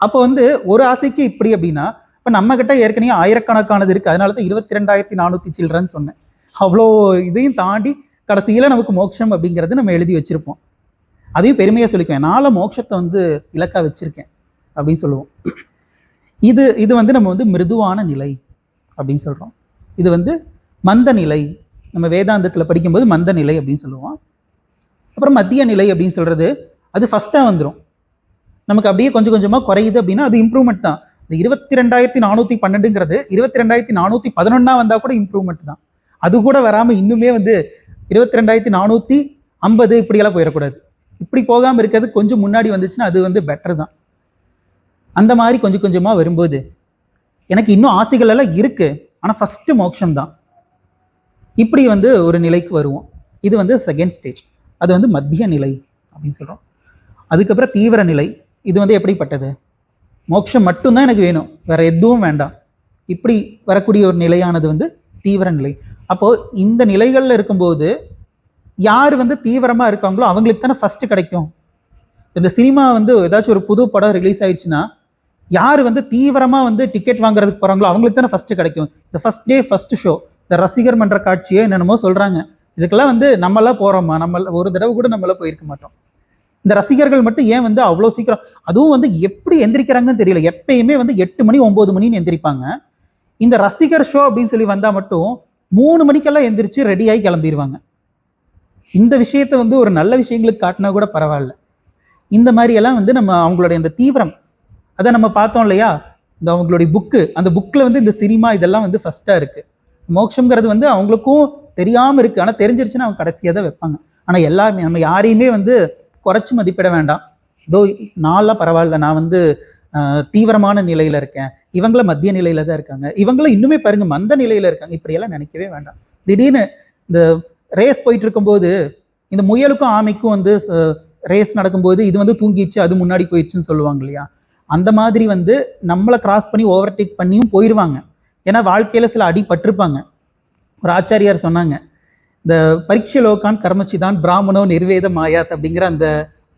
அப்போ வந்து ஒரு ஆசைக்கு இப்படி அப்படின்னா, இப்போ நம்மக்கிட்ட ஏற்கனவே ஆயிரக்கணக்கானது இருக்குது. அதனால தான் 22,400 சில்ட்ரன் சொன்னேன். அவ்வளோ இதையும் தாண்டி கடைசியில் நமக்கு மோட்சம் அப்படிங்கிறது நம்ம எழுதி வச்சுருப்போம். அதையும் பெருமையாக சொல்லிக்குவேன், நான் மோட்சத்தை வந்து இலக்காக வச்சுருக்கேன் அப்படின்னு சொல்லுவோம். இது வந்து நம்ம வந்து மிருதுவான நிலை அப்படின்னு சொல்கிறோம். இது வந்து மந்த நிலை, நம்ம வேதாந்தத்தில் படிக்கும்போது மந்த நிலை அப்படின்னு சொல்லுவோம். அப்புறம் மத்திய நிலை அப்படின்னு சொல்கிறது, அது ஃபஸ்ட்டாக வந்துடும். நமக்கு அப்படியே கொஞ்சம் கொஞ்சமாக குறையுது அப்படின்னா அது இம்ப்ரூவ்மெண்ட் தான். இந்த 22,412ங்கிறது 22,411 வந்தால் கூட இம்ப்ரூவ்மெண்ட் தான். அது கூட வராமல் இன்னுமே வந்து 22,450 இப்படியெல்லாம் போயிடக்கூடாது. இப்படி போகாமல் இருக்கிறது கொஞ்சம் முன்னாடி வந்துச்சுன்னா அது வந்து பெட்டர் தான். அந்த மாதிரி கொஞ்சம் கொஞ்சமாக வரும்போது எனக்கு இன்னும் ஆசைகள் எல்லாம் இருக்குது, ஆனால் ஃபஸ்ட்டு மோட்சம் தான், இப்படி வந்து ஒரு நிலைக்கு வருவோம். இது வந்து செகண்ட் ஸ்டேஜ். அது வந்து மத்திய நிலை அப்படின்னு சொல்கிறோம். அதுக்கப்புறம் தீவிர நிலை. இது வந்து எப்படிப்பட்டது? மோட்சம் மட்டும்தான் எனக்கு வேணும், வேற எதுவும் வேண்டாம், இப்படி வரக்கூடிய ஒரு நிலையானது வந்து தீவிர நிலை. அப்போது இந்த நிலைகளில் இருக்கும்போது யார் வந்து தீவிரமாக இருக்காங்களோ அவங்களுக்கு தானே ஃபஸ்ட்டு கிடைக்கும். இந்த சினிமா வந்து ஏதாச்சும் ஒரு புது படம் ரிலீஸ் ஆயிடுச்சுன்னா யார் வந்து தீவிரமாக வந்து டிக்கெட் வாங்குறதுக்கு போகிறாங்களோ அவங்களுக்கு தானே ஃபஸ்ட்டு கிடைக்கும். இந்த ஃபஸ்ட் டே ஃபஸ்ட் ஷோ, இந்த ரசிகர் மன்ற காட்சியோ என்னென்னமோ சொல்கிறாங்க. இதுக்கெல்லாம் வந்து நம்மளாம் போகிறோமா? நம்ம ஒரு தடவை கூட நம்மளாம் போயிருக்க மாட்டோம். இந்த ரசிகர்கள் மட்டும் ஏன் வந்து அவ்வளோ சீக்கிரம், அதுவும் வந்து எப்படி எந்திரிக்கிறாங்கன்னு தெரியல. எப்பயுமே வந்து 8 மணி 9 மணின்னு எந்திரிப்பாங்க. இந்த ரசிகர் ஷோ அப்படின்னு சொல்லி வந்தால் மட்டும் 3 மணிக்கெல்லாம் எந்திரிச்சு ரெடியாகி கிளம்பிடுவாங்க. இந்த விஷயத்த வந்து ஒரு நல்ல விஷயங்களுக்கு காட்டினா கூட பரவாயில்ல. இந்த மாதிரியெல்லாம் வந்து நம்ம அவங்களுடைய இந்த தீவிரம், அதை நம்ம பார்த்தோம் இல்லையா, இந்த அவங்களுடைய புக்கு, அந்த புக்கில் வந்து இந்த சினிமா இதெல்லாம் வந்து ஃபஸ்ட்டாக இருக்குது. மோட்சம்ங்கிறது வந்து அவங்களுக்கும் தெரியாமல் இருக்குது, ஆனால் தெரிஞ்சிருச்சுன்னா அவங்க கடைசியாக தான் வைப்பாங்க. ஆனால் எல்லாருமே நம்ம யாரையுமே வந்து குறைச்சி மதிப்பிட வேண்டாம். இதோ நான்லாம் பரவாயில்ல, நான் வந்து தீவிரமான நிலையில் இருக்கேன், இவங்கள மத்திய நிலையில தான் இருக்காங்க, இவங்களும் இன்னுமே பாருங்க மந்த நிலையில் இருக்காங்க, இப்படியெல்லாம் நினைக்கவே வேண்டாம். திடீர்னு இந்த ரேஸ் போயிட்டு இருக்கும்போது இந்த முயலுக்கும் ஆமைக்கும் வந்து ரேஸ் நடக்கும்போது இது வந்து தூங்கிடுச்சு அது முன்னாடி போயிடுச்சுன்னு சொல்லுவாங்க இல்லையா, அந்த மாதிரி வந்து நம்மளை கிராஸ் பண்ணி ஓவர்டேக் பண்ணியும் போயிடுவாங்க. ஏன்னா வாழ்க்கையில் சில அடி பட்டிருப்பாங்க. ஒரு ஆச்சாரியார் சொன்னாங்க, இந்த பரீட்சை லோகான் கர்மச்சிதான் பிராமணோ நிர்வேத மாயாத் அப்படிங்கிற அந்த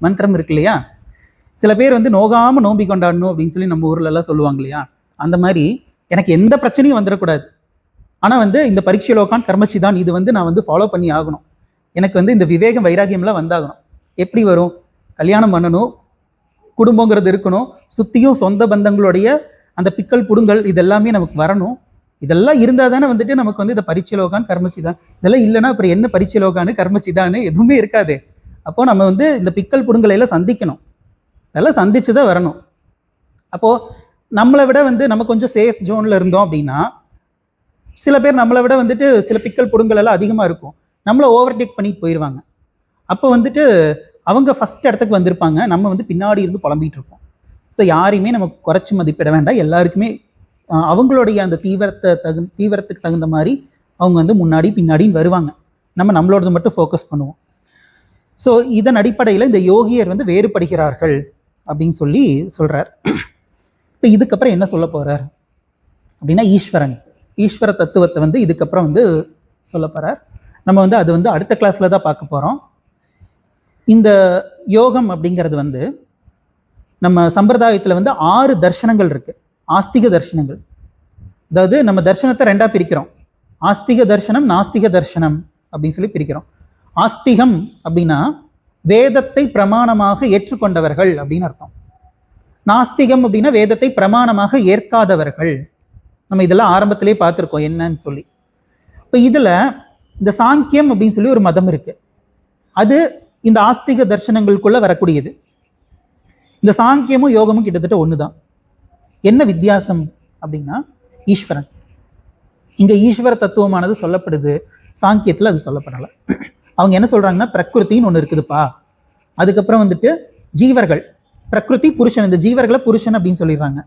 மந்திரம் இருக்கு இல்லையா, சில பேர் வந்து நோகாமல் நோம்பி கொண்டாடணும் அப்படின்னு சொல்லி நம்ம ஊர்லெல்லாம் சொல்லுவாங்க இல்லையா, அந்த மாதிரி எனக்கு எந்த பிரச்சனையும் வந்துடக்கூடாது, ஆனால் வந்து இந்த பரீட்சை லோகான் கர்மச்சிதான் இது வந்து நான் வந்து ஃபாலோ பண்ணி ஆகணும், எனக்கு வந்து இந்த விவேகம் வைராகியம்லாம் வந்தாகணும். எப்படி வரும்? கல்யாணம் பண்ணணும், குடும்பங்கிறது இருக்கணும், சுற்றியும் சொந்த பந்தங்களுடைய அந்த பிக்கல் புடுங்கல் இதெல்லாமே நமக்கு வரணும். இதெல்லாம் இருந்தால் தானே வந்துட்டு நமக்கு வந்து இந்த பரீட்சை லோகான் கர்மச்சிதான். இதெல்லாம் இல்லைன்னா அப்புறம் என்ன பரீட்சை லோகான்னு கர்மச்சிதான்னு எதுவுமே இருக்காது. அப்போ நம்ம வந்து இந்த பிக்கல் புடுங்கலை எல்லாம் சந்திக்கணும், அதெல்லாம் சந்திச்சு தான் வரணும். அப்போது நம்மளை விட வந்து நம்ம கொஞ்சம் சேஃப் ஜோனில் இருந்தோம் அப்படின்னா, சில பேர் நம்மளை விட வந்துட்டு சில பிக்கல் புடுங்கல் எல்லாம் அதிகமாக இருக்கும், நம்மளை ஓவர்டேக் பண்ணிட்டு போயிடுவாங்க. அப்போ வந்துட்டு அவங்க ஃபஸ்ட் இடத்துக்கு வந்திருப்பாங்க, நம்ம வந்து பின்னாடி இருந்து புலம்பிகிட்டு இருப்போம். ஸோ யாரையுமே நம்ம குறைச்சி மதிப்பிட வேண்டாம். எல்லாருக்குமே அவங்களுடைய அந்த தீவிரத்துக்கு தகுந்த மாதிரி அவங்க வந்து முன்னாடி பின்னாடின்னு வருவாங்க. நம்ம நம்மளோடது மட்டும் ஃபோக்கஸ் பண்ணுவோம். ஸோ இதன் அடிப்படையில் இந்த யோகியர் வந்து வேறுபடுகிறார்கள் அப்படின்னு சொல்லி சொல்கிறார். இப்போ இதுக்கப்புறம் என்ன சொல்ல போகிறார் அப்படின்னா, ஈஸ்வர தத்துவத்தை வந்து இதுக்கப்புறம் வந்து சொல்ல போகிறார். நம்ம வந்து அது வந்து அடுத்த கிளாஸில் தான் பார்க்க போகிறோம். இந்த யோகம் அப்படிங்கிறது வந்து நம்ம சம்பிரதாயத்தில் வந்து 6 தர்ஷனங்கள் இருக்குது, ஆஸ்திக தர்ஷனங்கள். அதாவது நம்ம தர்ஷனத்தை 2ஆக பிரிக்கிறோம், ஆஸ்திக தர்ஷனம் நாஸ்திக தர்ஷனம் அப்படின்னு சொல்லி பிரிக்கிறோம். ஆஸ்திகம் அப்படின்னா வேதத்தை பிரமாணமாக ஏற்றுக்கொண்டவர்கள் அப்படின்னு அர்த்தம். நாஸ்திகம் அப்படின்னா வேதத்தை பிரமாணமாக ஏற்காதவர்கள். நம்ம இதெல்லாம் ஆரம்பத்திலே பார்த்துருக்கோம் என்னன்னு சொல்லி. இப்போ இதில் இந்த சாங்கியம் அப்படின்னு சொல்லி ஒரு மதம் இருக்குது. அது இந்த ஆஸ்திக தர்சனங்களுக்குள்ள வரக்கூடியது. இந்த சாங்கியமும் யோகமும் கிட்டத்தட்ட ஒண்ணுதான். என்ன வித்தியாசம் அப்படின்னா ஈஸ்வரன். இங்க ஈஸ்வர தத்துவமானது சொல்லப்படுது, சாங்கியத்துல அது சொல்லப்படல. அவங்க என்ன சொல்றாங்கன்னா பிரகிருத்தின்னு ஒண்ணு இருக்குதுப்பா, அதுக்கப்புறம் வந்துட்டு ஜீவர்கள், பிரகிருதி புருஷன், இந்த ஜீவர்களை புருஷன் அப்படின்னு சொல்லிடுறாங்க.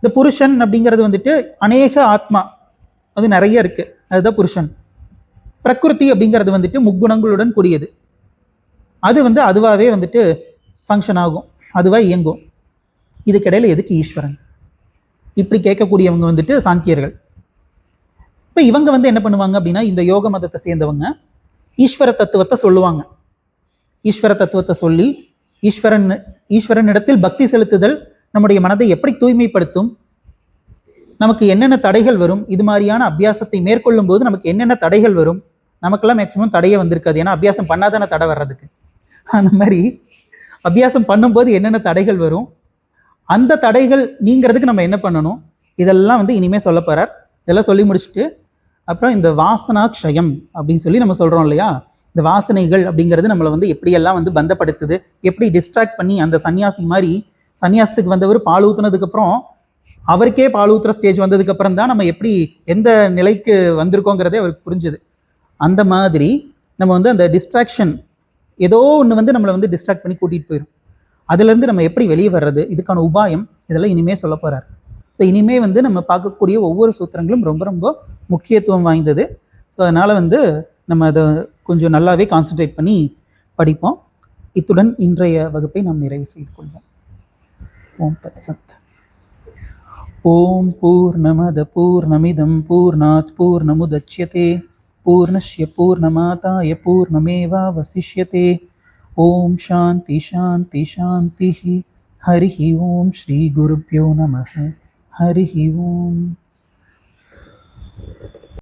இந்த புருஷன் அப்படிங்கிறது வந்துட்டு அநேக ஆத்மா, அது நிறைய இருக்கு, அதுதான் புருஷன். பிரகிருதி அப்படிங்கிறது வந்துட்டு முக்குணங்களுடன் கூடியது, அது வந்து அதுவாகவே வந்துட்டு ஃபங்க்ஷன் ஆகும், அதுவாக இயங்கும். இதுக்கிடையில எதுக்கு ஈஸ்வரன்? இப்படி கேட்கக்கூடியவங்க வந்துட்டு சாங்கியர்கள். இப்போ இவங்க வந்து என்ன பண்ணுவாங்க அப்படின்னா, இந்த யோக மதத்தை சேர்ந்தவங்க ஈஸ்வர தத்துவத்தை சொல்லுவாங்க. ஈஸ்வர தத்துவத்தை சொல்லி ஈஸ்வரனிடத்தில் பக்தி செலுத்துதல் நம்முடைய மனதை எப்படி தூய்மைப்படுத்தும், நமக்கு என்னென்ன தடைகள் வரும், இது மாதிரியான அபியாசத்தை மேற்கொள்ளும் போது நமக்கு என்னென்ன தடைகள் வரும். நமக்கெல்லாம் மேக்சிமம் தடையே வந்திருக்காது, ஏன்னா அபியாசம் பண்ணாதானே தடை வர்றதுக்கு. அந்த மாதிரி அபியாசம் பண்ணும்போது என்னென்ன தடைகள் வரும், அந்த தடைகள் நீங்கிறதுக்கு நம்ம என்ன பண்ணணும், இதெல்லாம் வந்து இனிமேல் சொல்ல போறார். இதெல்லாம் சொல்லி முடிச்சுட்டு அப்புறம் இந்த வாசனாக்ஷயம் அப்படின்னு சொல்லி நம்ம சொல்றோம் இல்லையா, இந்த வாசனைகள் அப்படிங்கிறது நம்மளை வந்து எப்படியெல்லாம் வந்து பந்தப்படுத்துது, எப்படி டிஸ்ட்ராக்ட் பண்ணி அந்த சன்னியாசி மாதிரி, சன்னியாசத்துக்கு வந்தவர் பால் ஊத்துனதுக்கு அப்புறம் அவருக்கே பால் ஊத்துற ஸ்டேஜ் வந்ததுக்கு அப்புறம் தான் நம்ம எப்படி எந்த நிலைக்கு வந்திருக்கோங்கிறதே அவருக்கு புரிஞ்சுது. அந்த மாதிரி நம்ம வந்து அந்த டிஸ்ட்ராக்ஷன், ஏதோ ஒன்று வந்து நம்மளை வந்து டிஸ்ட்ராக்ட் பண்ணி கூட்டிகிட்டு போயிடும். அதுலேருந்து நம்ம எப்படி வெளியே வர்றது, இதுக்கான உபாயம், இதெல்லாம் இனிமே சொல்ல போகிறார். ஸோ இனிமே வந்து நம்ம பார்க்கக்கூடிய ஒவ்வொரு சூத்திரங்களும் ரொம்ப ரொம்ப முக்கியத்துவம் வாய்ந்தது. ஸோ அதனால் வந்து நம்ம அதை கொஞ்சம் நல்லாவே கான்சன்ட்ரேட் பண்ணி படிப்போம். இத்துடன் இன்றைய வகுப்பை நாம் நிறைவு செய்து கொள்வோம். ஓம் தத் சத். ஓம் பூர்ணமத பூர்ணமிதம் பூர்ணாத் பூர்ணமுதச்யதே பூர்ணஸ்ய பூர்ணமாதாய பூர்ணமேவாவசிஷ்யதே. ஓம் சாந்தி சாந்தி சாந்தி. ஹரி ஓம் ஸ்ரீ குருப்யோ நமः. ஹரி ஓம்.